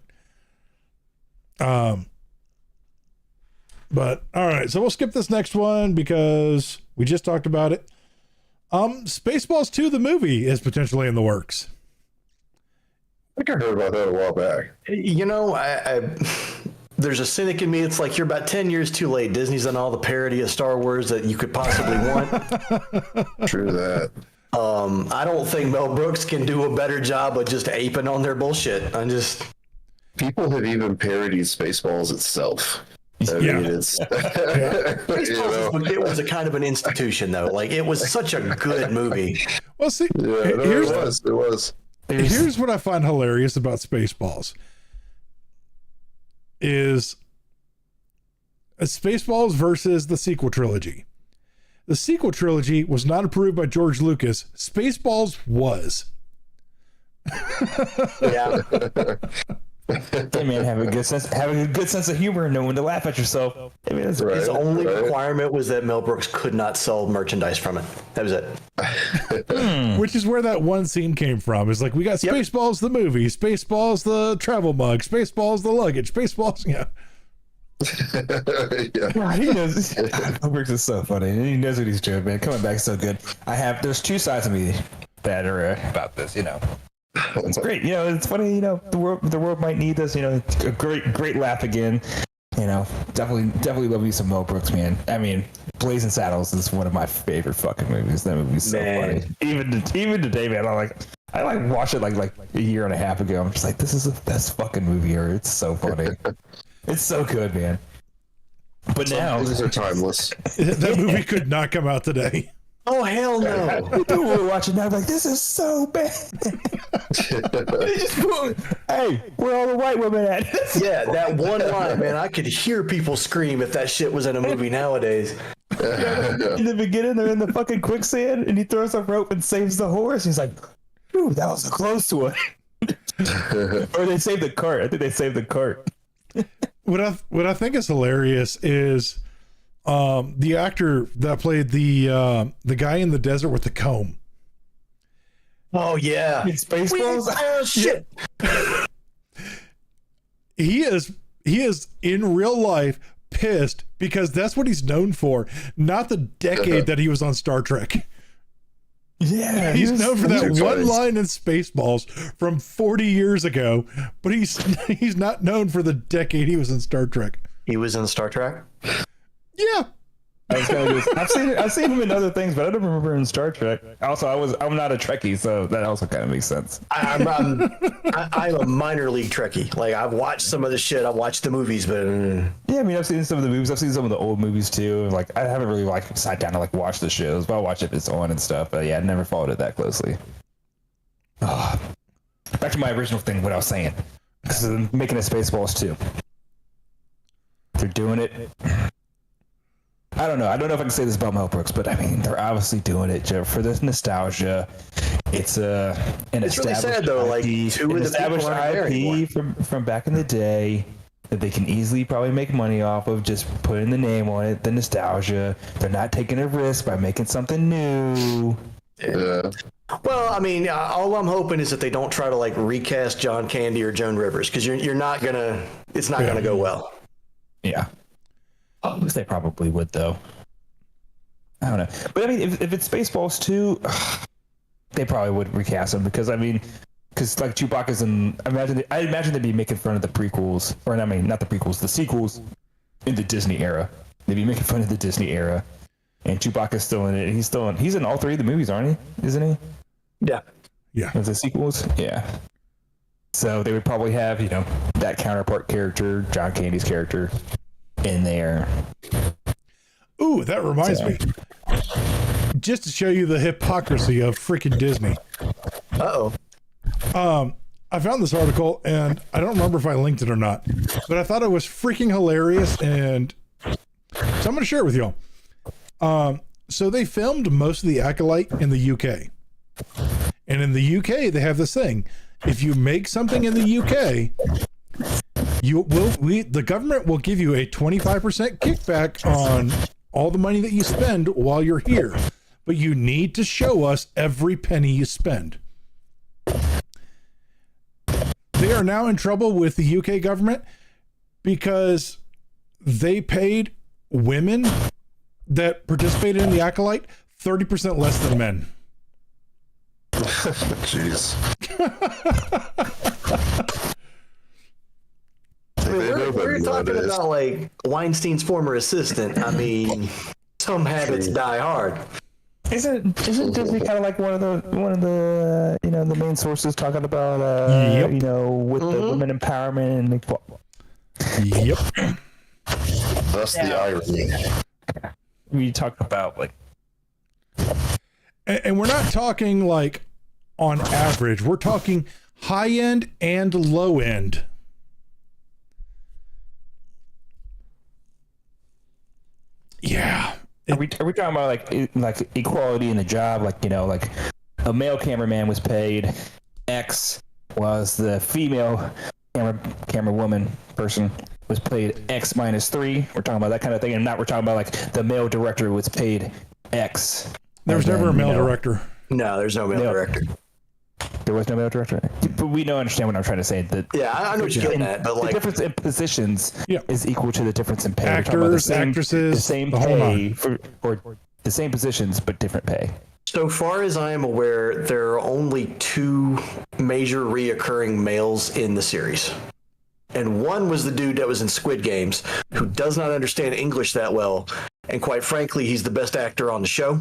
But all right, so we'll skip this next one because we just talked about it. Spaceballs 2, the movie, is potentially in the works. I think I heard about that a while back. There's a cynic in me. It's like you're about 10 years too late. Disney's done all the parody of Star Wars that you could possibly want. True that. I don't think Mel Brooks can do a better job of just aping on their bullshit. People have even parodied Spaceballs itself. I mean, it's Spaceballs it was a kind of an institution, though. Like, it was such a good movie. Well, see, it was. Here's what I find hilarious about Spaceballs is Spaceballs versus the sequel trilogy. The sequel trilogy was not approved by George Lucas. Spaceballs was. Yeah. Hey man, have a good sense of humor and know when to laugh at yourself. I mean, Right. His only requirement was that Mel Brooks could not sell merchandise from it. That was it. Which is where that one scene came from. It's like, we got Spaceballs the movie, Spaceballs the travel mug, Spaceballs the luggage, Spaceballs, Yeah. God, he knows. Mel Brooks is so funny. He knows what he's doing, man. Coming back so good. There's two sides of me that are about this, It's great, it's funny, the world might need this, a great laugh again. Definitely love me some Mel Brooks, man. I mean, Blazing Saddles is one of my favorite fucking movies. That movie's so funny. Even today, man, I watched it like a year and a half ago. I'm just like, this is the best fucking movie ever. It's so funny. It's so good, man. But now These are timeless. That movie could not come out today. Oh, hell no. People were watching now like, this is so bad. Hey, where all the white women at? Yeah, that one line, man, I could hear people scream if that shit was in a movie nowadays. In the beginning, they're in the fucking quicksand, and he throws a rope and saves the horse. He's like, ooh, that was a close one. Or they saved the cart. I think they saved the cart. What I think is hilarious is the actor that played the guy in the desert with the comb. Oh, yeah. Spaceballs? Oh, shit. He is in real life pissed because that's what he's known for, not the decade that he was on Star Trek. Yeah, he's known for that Jesus one Christ. line in Spaceballs from 40 years ago, but he's not known for the decade he was in Star Trek. He was in Star Trek. Yeah. I've seen him in other things, but I don't remember in Star Trek. Also, I'm not a Trekkie, so that also kind of makes sense. I'm a minor league Trekkie. Like, I've watched some of the shit. I've watched the movies, but Yeah, I mean, I've seen some of the movies. I've seen some of the old movies too. Like, I haven't really like sat down to like watch the shows, but I'll watch it if it's on and stuff. But yeah, I never followed it that closely. Back to my original thing, what I was saying. Because I'm making a Spaceballs too. They're doing it. I don't know. I don't know if I can say this about Mel Brooks, but I mean, they're obviously doing it for this nostalgia. It's an it's really established sad though. Like, IP, two an of the established people aren't there anymore. IP from back in the day that they can easily probably make money off of just putting the name on it, the nostalgia. They're not taking a risk by making something new. Yeah. Well, I mean, all I'm hoping is that they don't try to like recast John Candy or Joan Rivers, because you're not gonna. It's not gonna go well. Yeah. They probably would, though. I don't know. But I mean, if it's Spaceballs 2, they probably would recast him because, I mean, because like Chewbacca's in. I imagine they'd be making fun of the prequels, or I mean, not the prequels, the sequels in the Disney era. They'd be making fun of the Disney era. And Chewbacca's still in it. He's in all three of the movies, aren't he? Isn't he? Yeah. Yeah. Of the sequels? Yeah. So they would probably have, that counterpart character, John Candy's character, in there. Ooh, that reminds me. Just to show you the hypocrisy of freaking Disney. Uh-oh. I found this article and I don't remember if I linked it or not, but I thought it was freaking hilarious, and so I'm going to share it with y'all. So they filmed most of the Acolyte in the UK. And in the UK, they have this thing. If you make something in the UK, the government will give you a 25% kickback on all the money that you spend while you're here, but you need to show us every penny you spend. They are now in trouble with the UK government because they paid women that participated in the Acolyte 30% less than men. Jeez. I mean, we're talking about like Weinstein's former assistant. I mean, some habits die hard. Isn't Disney kind of like one of the the main sources talking about with the women empowerment and Yep. That's the irony. we talk about like And we're not talking like on average. We're talking high end and low end. Yeah. Are we talking about like equality in the job? Like, like a male cameraman was paid X, was the female camera woman person was paid X minus 3. We're talking about that kind of thing, and we're talking about like the male director was paid X. There was never a male director. No, there's no male director. There was no male director, but we understand what I'm trying to say. That Yeah, I know what you're getting at, but the like, difference in positions Yeah. is equal to the difference in pay. We're talking Actors, about the same, actresses, the same the whole pay nine. for the same positions but different pay. so far as I am aware, there are only 2 major reoccurring males in the series. And one was the dude that was in Squid Games, who does not understand English that well. And quite frankly, he's the best actor on the show.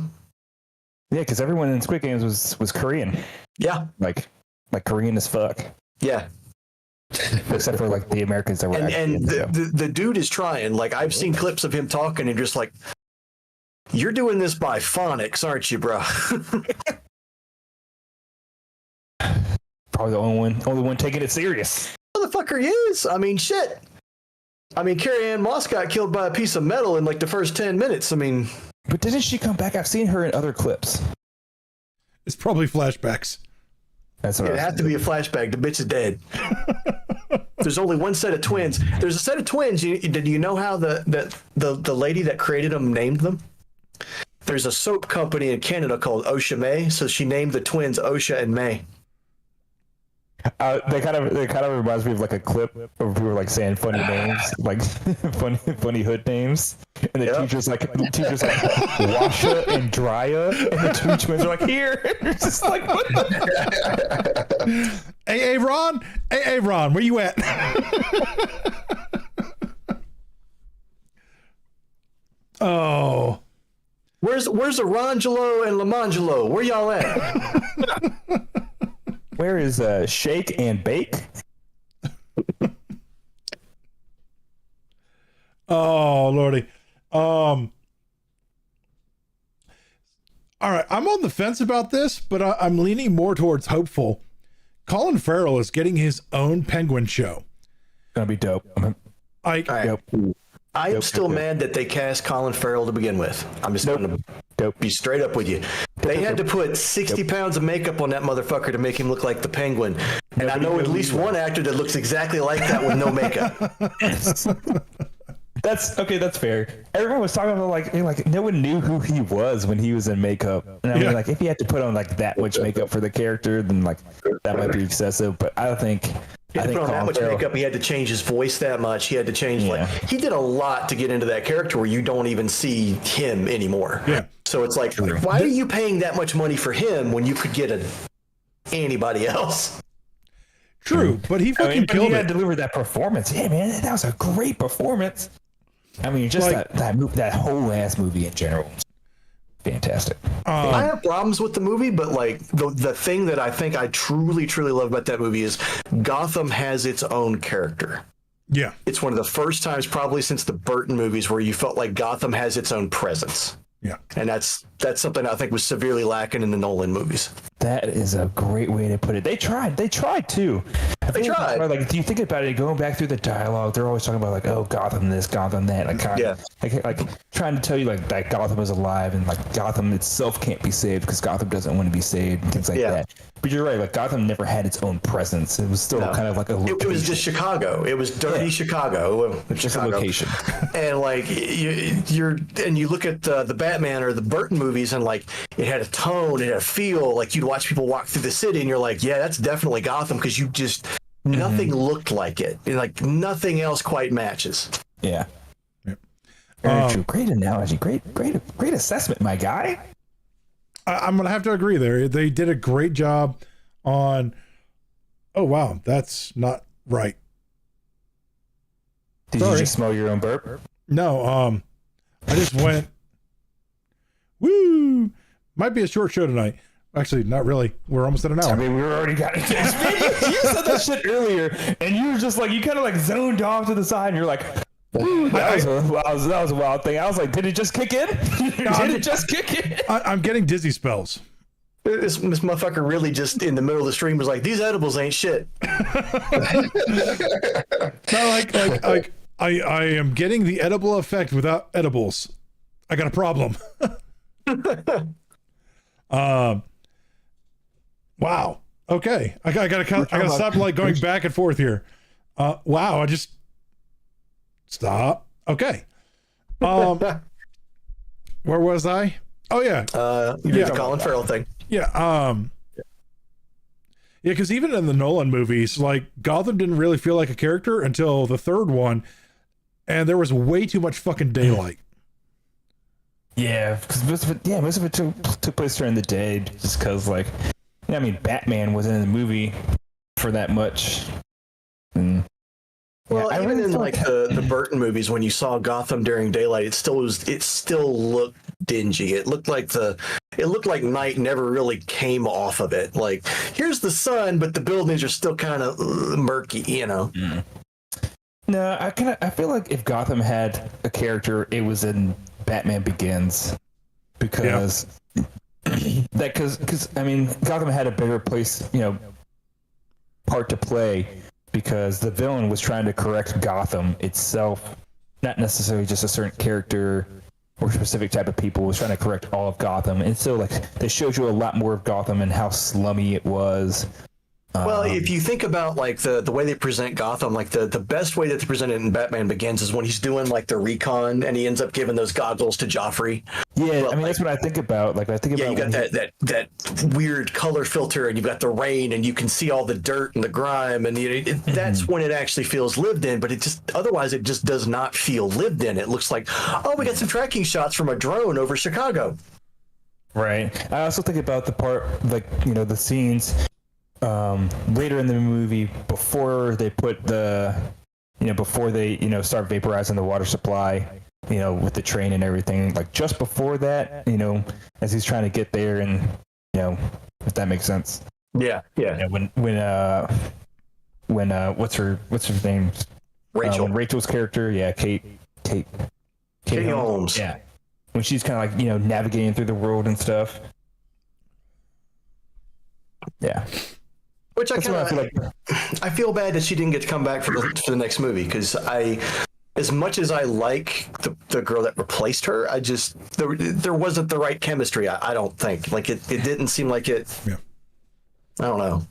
Yeah, because everyone in Squid Games was Korean, Yeah. like Korean as fuck, Yeah. except for like the Americans that were actually in And the show. the dude is trying. Like, I've seen clips of him talking and just like, you're doing this by phonics, aren't you, bro? Probably the only one taking it serious. Motherfucker, he is. I mean, shit. I mean, Carrie Ann Moss got killed by a piece of metal in like the first 10 minutes. I mean, But didn't she come back? I've seen her in other clips. It's probably flashbacks. That's what it'd have to be a flashback. The bitch is dead. There's only one set of twins. There's a set of twins. Did you know how the lady that created them named them? There's a soap company in Canada called Osha May, so she named the twins Osha and May. They kind of reminds me of like a clip of people like saying funny names, like funny hood names, and the teacher's like Washa and Drya, and the two twins are like here. It's just like what the? Hey Ron, where you at? Oh, where's Arangelo and Lamangelo? Where y'all at? Where is Shake and Bake? Oh lordy. All right, I'm on the fence about this, but I'm leaning more towards hopeful. Colin Farrell is getting his own Penguin show. Gonna be dope. I am still mad that they cast Colin Farrell to begin with. I'm just going to be straight up with you. They had to put 60 pounds of makeup on that motherfucker to make him look like the Penguin. And I know at least one actor that looks exactly like that with no makeup. That's okay. That's fair. Everyone was talking about like no one knew who he was when he was in makeup. And I mean, like if he had to put on like that much makeup for the character, then like that might be excessive. But I think He had to put on that much makeup. He had to change his voice that much. He had to change he did a lot to get into that character where you don't even see him anymore. Yeah. So it's like, why are you paying that much money for him when you could get anybody else? True, but he fucking killed it. He had to deliver that performance. Yeah, man, that was a great performance. I mean, just like, that whole ass movie in general. Fantastic. I have problems with the movie, but like the thing that I think I truly love about that movie is Gotham has its own character. Yeah. It's one of the first times probably since the Burton movies where you felt like Gotham has its own presence. Yeah. And that's something I think was severely lacking in the Nolan movies. That is a great way to put it. They tried too. They tried. Like, if you think about it, going back through the dialogue, they're always talking about like, oh, Gotham this, Gotham that, like trying to tell you like that Gotham is alive and like Gotham itself can't be saved because Gotham doesn't want to be saved and things like that. But you're right, like Gotham never had its own presence. It was still kind of like a location. It was just Chicago. It was dirty Chicago. Just a location. And like you look at the Batman or the Burton movies and like it had a tone, it had a feel. Like you'd watch people walk through the city and you're like, yeah, that's definitely Gotham because you just nothing looked like it. Like nothing else quite matches. Yeah. Very true. Great analogy. Great assessment, my guy. I'm gonna have to agree there. They did a great job on. Oh wow, that's not right. Did you just smell your own burp? No, I just went. Woo! Might be a short show tonight. Actually, not really. We're almost at an hour. I mean, we already got it. You said that shit earlier, and you were just like, you kind of like zoned off to the side, and you're like, that was a wild thing. I was like, did it just kick in? Did it just kick in? I'm getting dizzy spells. This motherfucker really just in the middle of the stream was like, these edibles ain't shit. No, like I am getting the edible effect without edibles. I got a problem. Wow. Okay. I gotta stop like going back and forth here. Wow. I just stop. Okay. Where was I? Oh yeah. The Colin Farrell thing. Yeah. Yeah. Because even in the Nolan movies, like Gotham didn't really feel like a character until the third one, and there was way too much fucking daylight. Yeah, because most of it took place during the day, just because like. I mean, Batman wasn't in the movie for that much. And, well, even in like the Burton movies, when you saw Gotham during daylight, it still looked dingy. It looked like night never really came off of it. Like, here's the sun, but the buildings are still kind of murky, you know. Mm. No, I feel like if Gotham had a character, it was in Batman Begins, because. Yeah. Because I mean, Gotham had a bigger place, part to play, because the villain was trying to correct Gotham itself, not necessarily just a certain character or specific type of people. Was trying to correct all of Gotham, and so like they showed you a lot more of Gotham and how slummy it was. Well, if you think about like the way they present Gotham, like the best way that they present it in Batman Begins is when he's doing like the recon and he ends up giving those goggles to Joffrey. Yeah, But, I mean that's what I think about. Like I think about you got that weird color filter, and you've got the rain, and you can see all the dirt and the grime, and that's when it actually feels lived in. But otherwise it just does not feel lived in. It looks like, oh, we got some tracking shots from a drone over Chicago. Right. I also think about the part, like the scenes later in the movie before they put before they start vaporizing the water supply. With the train and everything, like just before that, as he's trying to get there, and if that makes sense. Yeah. When what's her name? Rachel. When Rachel's character, Kate Holmes. Yeah. When she's kind of like navigating through the world and stuff. Yeah. Which I feel bad that she didn't get to come back for the next movie, because as much as I like the girl that replaced her, there wasn't the right chemistry. I don't think. Like it didn't seem like it. Yeah. I don't know.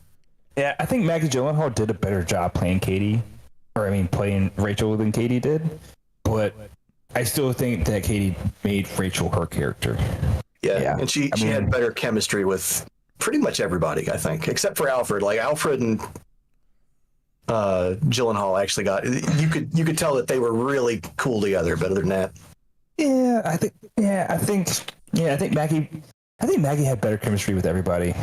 Yeah, I think Maggie Gyllenhaal did a better job playing playing Rachel than Katie did. But I still think that Katie made Rachel her character. Yeah. And she had better chemistry with pretty much everybody, I think, except for Alfred. Like Alfred and Gyllenhaal actually you could tell that they were really cool together, but other than that, I think Maggie had better chemistry with everybody.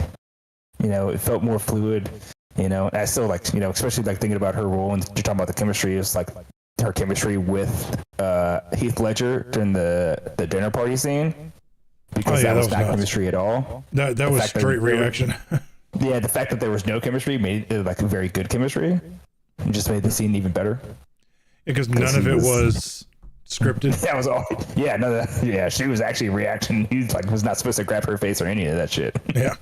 It felt more fluid, and I still especially thinking about her role, and you're talking about the chemistry, is like her chemistry with Heath Ledger during the dinner party scene, because that was not chemistry at all. That was straight reaction. Yeah, the fact that there was no chemistry made it like a very good chemistry. It just made the scene even better. Because none of it was scripted. That was all. Yeah, she was actually reacting. He was not supposed to grab her face or any of that shit. Yeah.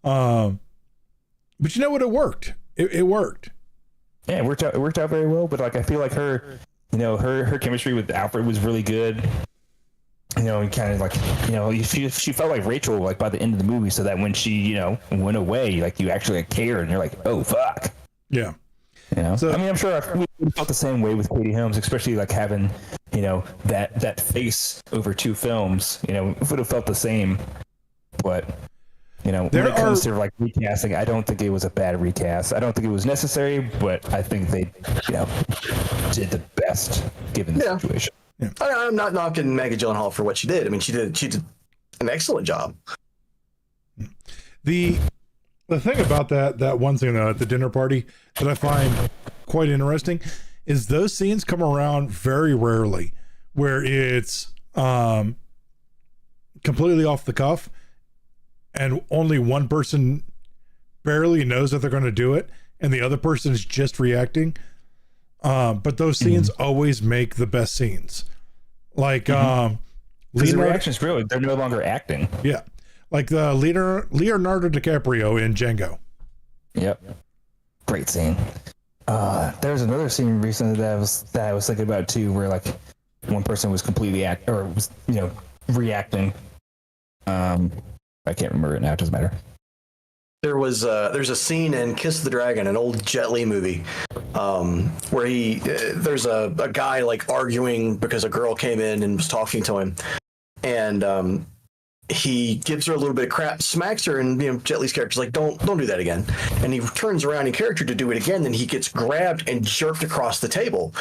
But you know what? It worked. It worked. Yeah, it worked out very well. But I feel like her, her chemistry with Alfred was really good. And kind of she felt like Rachel by the end of the movie, so that when she went away, you actually cared, and you're like, oh fuck. Yeah. So I'm sure we felt the same way with Katie Holmes, especially having that face over 2 films. It would have felt the same. But when it comes to recasting, I don't think it was a bad recast. I don't think it was necessary, but I think they did the best given the situation. Yeah. I'm not knocking Maggie Gyllenhaal for what she did. I mean, she did an excellent job. The thing about that one scene though at the dinner party that I find quite interesting is those scenes come around very rarely, where it's completely off the cuff, and only one person barely knows that they're going to do it, and the other person is just reacting. But those scenes always make the best scenes. The reaction's real. They're no longer acting. Yeah. Like the Leonardo DiCaprio in Django. Yep. Great scene. There's another scene recently that I was thinking about too, where one person was completely reacting. I can't remember it now. It doesn't matter. There's a scene in Kiss the Dragon, an old Jet Li movie, where there's a guy arguing because a girl came in and was talking to him, and he gives her a little bit of crap, smacks her, and Jet Li's character's like, don't do that again. And he turns around in character to do it again, and he gets grabbed and jerked across the table.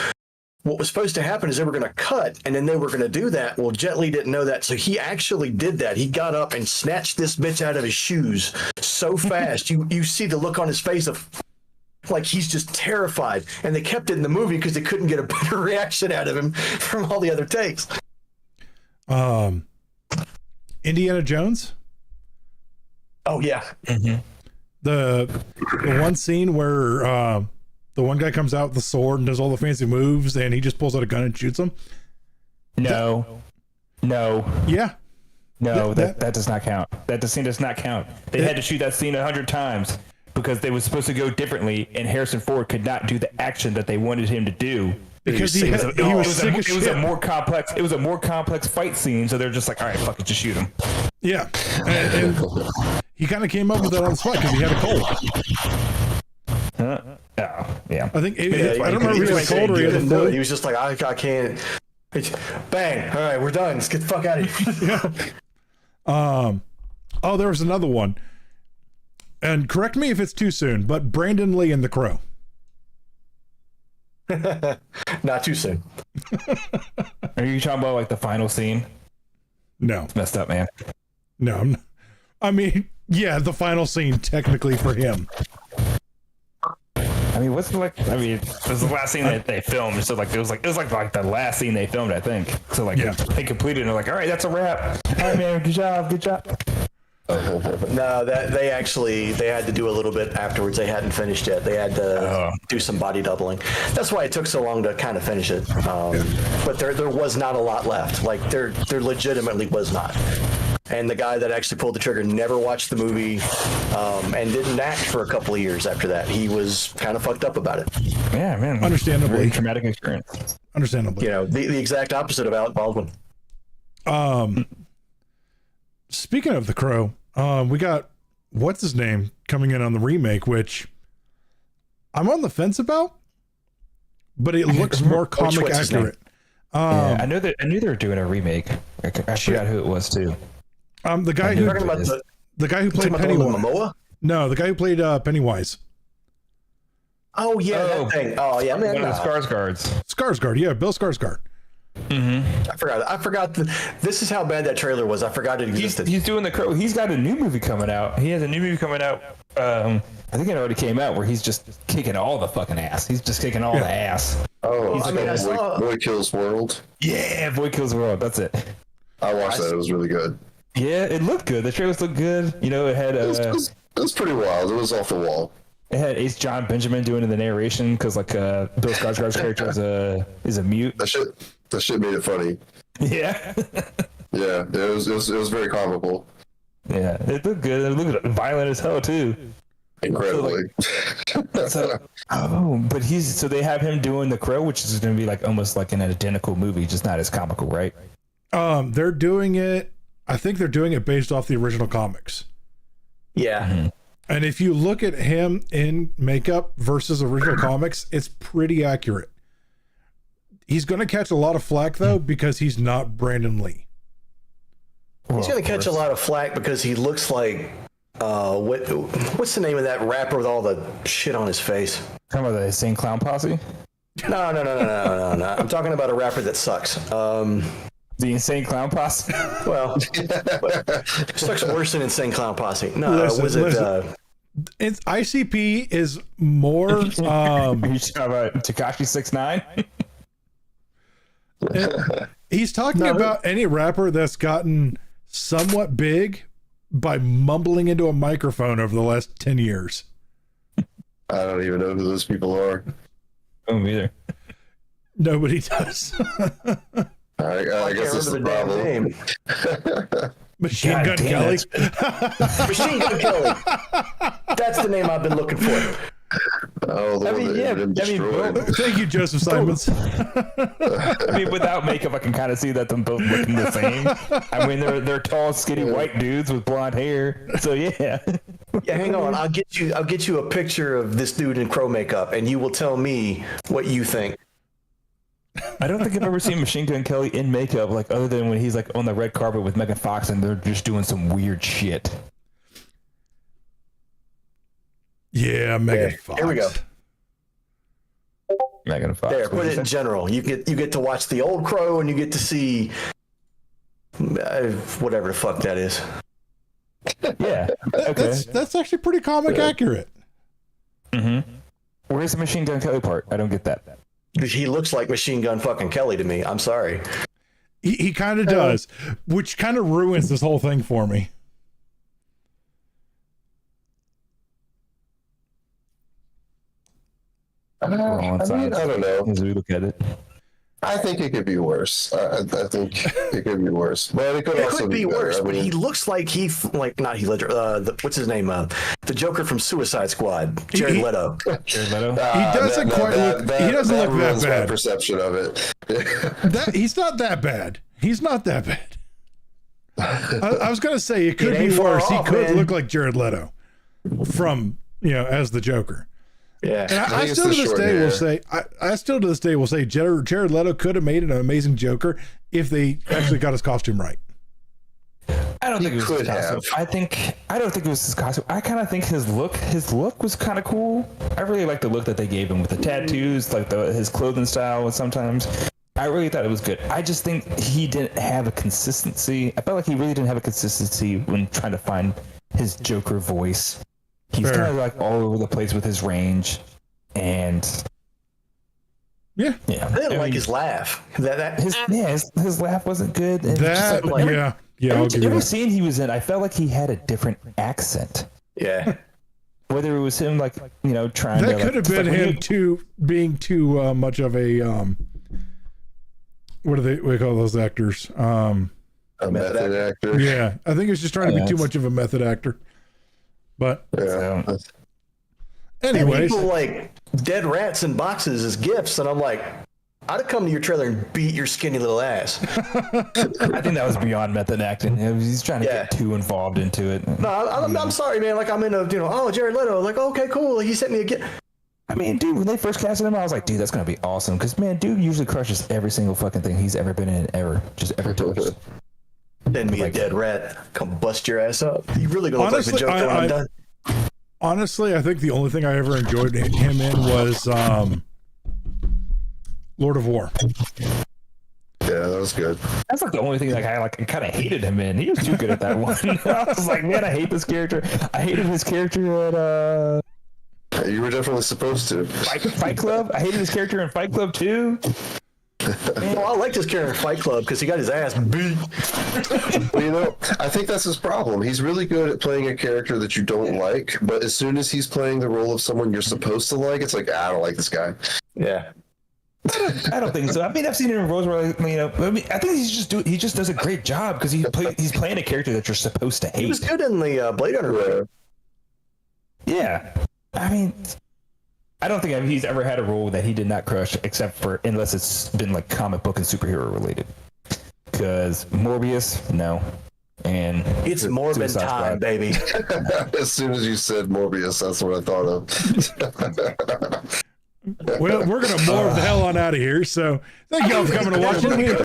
What was supposed to happen is they were going to cut, and then they were going to do that. Well, Jet Li didn't know that, so he actually did that. He got up and snatched this bitch out of his shoes so fast. You see the look on his face of he's just terrified. And they kept it in the movie because they couldn't get a better reaction out of him from all the other takes. Indiana Jones? Oh, yeah. Mm-hmm. The one scene where the one guy comes out with the sword and does all the fancy moves, and he just pulls out a gun and shoots him. No. Yeah. No, that does not count. That scene does not count. They had to shoot that scene 100 times because they were supposed to go differently, and Harrison Ford could not do the action that they wanted him to do. Because he was a more complex fight scene, so they're just like, all right, fuck it, just shoot him. Yeah. And he kind of came up with that on the spot because he had a cold. Yeah. I think I don't remember if he had a cold or he had a flu. He was just like, I can't. Bang! All right, we're done. Let's get the fuck out of here. Oh, there was another one. And correct me if it's too soon, but Brandon Lee and The Crow. Not too soon. Are you talking about like the final scene? No. It's messed up, man. No. I mean, yeah, the final scene technically for him. I mean, what's like? I mean, it was the last scene that they filmed. So like, it was like the last scene they filmed, I think. So like, they completed, and they're like, all right, that's a wrap. All right, man, good job. No, they had to do a little bit afterwards. They hadn't finished yet. They had to do some body doubling. That's why it took so long to kind of finish it. But there was not a lot left. Like there legitimately was not. And the guy that actually pulled the trigger never watched the movie, and didn't act for a couple of years after that. He was kind of fucked up about it. Yeah, man. Understandably. Very traumatic experience. Understandably. You know, the exact opposite of Alec Baldwin. Speaking of The Crow, we got what's his name coming in on the remake, which I'm on the fence about, but it looks more comic accurate. Yeah, I knew they were doing a remake. I forgot who it was too. The guy who Talking about the guy who played Pennywise. Momoa? No, the guy who played Pennywise. Oh yeah, that thing. Oh yeah, man. One of the Skarsgårds. Skarsgård, yeah, Bill Skarsgård. I forgot. This is how bad that trailer was. I forgot it existed. He's doing The Crow. He's got a new movie coming out. He has a new movie coming out. I think it already came out, where he's just kicking all the fucking ass. He's just kicking all the ass. Oh, Boy Kills World. Yeah, Boy Kills World. That's it. I watched that. It was really good. Yeah, it looked good. The trailers looked good. You know, it had It was pretty wild. It was off the wall. it had Ace John Benjamin doing the narration because like Bill Skarsgård's character is a mute. That shit made it funny. Yeah. Yeah, it was very comical. Yeah, it looked good. It looked violent as hell too. Incredibly. But so they have him doing The Crow, which is going to be like almost like an identical movie, just not as comical, right? They're doing it. I think they're doing it based off the original comics. Yeah. Mm-hmm. And if you look at him in makeup versus original comics, it's pretty accurate. He's going to catch a lot of flack though because he's not Brandon Lee. He's going to catch a lot of flack because he looks like what's the name of that rapper with all the shit on his face? Talking about the Insane Clown Posse? No. I'm talking about a rapper that sucks. The Insane Clown Posse? Well, sucks worse than Insane Clown Posse. No, Listen. It's ICP is more. Are you talking about Tekashi 6ix9ine? He's talking about any rapper that's gotten somewhat big by mumbling into a microphone over the last 10 years. I don't even know who those people are. Oh, me either. Nobody does. I guess that's the problem. Machine God Gun damn Kelly. Machine Gun Kelly. That's the name I've been looking for. Oh, the one that Eminem destroyed. Thank you, Joseph Simons. I mean, without makeup, I can kind of see that them both looking the same. I mean, they're tall, skinny white dudes with blonde hair. So yeah. Yeah, hang on. I'll get you a picture of this dude in crow makeup, and you will tell me what you think. I don't think I've ever seen Machine Gun Kelly in makeup, like other than when he's like on the red carpet with Megan Fox and they're just doing some weird shit. Yeah, Megan Fox. Here we go. Megan Fox. There, put it in general. You get to watch the old Crow, and you get to see whatever the fuck that is. Yeah. Okay. That's actually pretty comic accurate. Mm-hmm. Where's the Machine Gun Kelly part? I don't get that. He looks like Machine Gun fucking Kelly to me. I'm sorry. He kind of does, which kind of ruins this whole thing for me. I don't know. As we look at it, I think it could be worse. I think it could be worse, but it could also be better. worse. I But mean, he looks like not Heath Ledger. What's his name? The Joker from Suicide Squad, Jared Leto. Jared Leto. He doesn't quite look. He doesn't look that ruins bad. my perception of it. He's not that bad. He's not that bad. I was gonna say it could It ain't be far worse. He off, could man. look like Jared Leto from as the Joker. Yeah. And I it's still the to this short day hair. will say, I still to this day will say Jared Leto could have made an amazing Joker if they actually got his costume right. I don't think it was could his costume. have. I don't think it was his costume. I kind of think his look was kind of cool. I really like the look that they gave him with the tattoos, like his clothing style. Sometimes I really thought it was good. I just think he didn't have a consistency. I felt like he really didn't have a consistency when trying to find his Joker voice. He's Fair. kind of like all over the place with his range, and Yeah. yeah, I didn't like his laugh. his laugh wasn't good. And just That, like- yeah, I'll give you every that. scene he was in, I felt like he had a different accent. Yeah. Whether it was him, like, trying That to. could have been him being too much of a what do they call those actors? A method actor. Yeah, I think he was just trying to be too much of a method actor. But Yeah. So, anyways, People like dead rats in boxes as gifts, and I'm like, I'd have come to your trailer and beat your skinny little ass. I think that was beyond method acting. He's trying to get too involved into it. No, I'm sorry, man. Like, I'm in a, Jared Leto. Like, okay, cool. He sent me a gift. I mean, dude, when they first casted him, I was like, dude, that's gonna be awesome. Because man, dude usually crushes every single fucking thing he's ever been in, just ever touched. Send me a dead rat. Come bust your ass up. You really gonna look like the Honestly, Joker when I'm done? honestly, I think the only thing I ever enjoyed him in was Lord of War. Yeah, that was good. That's like the only thing like I kind of hated him in. He was too good at that one. I was like, man, I hate this character. I hated his character at You were definitely supposed to. Fight Club. I hated his character in Fight Club too. Well, I liked his character in Fight Club because he got his ass beat. Well, I think that's his problem. He's really good at playing a character that you don't like, but as soon as he's playing the role of someone you're supposed to like, it's like, I don't like this guy. Yeah. I don't think so. I mean, I've seen him in roles where I think he just does a great job because he's playing a character that you're supposed to hate. He was good in the Blade Runner movie. Yeah. I mean, I don't think he's ever had a role that he did not crush, except for unless it's been like comic book and superhero related. Because Morbius, no, and It's Morbin Suicide time, Squad. baby. As soon as you said Morbius, that's what I thought of. Well, we're gonna morph the hell on out of here. So thank y'all for coming to watch it.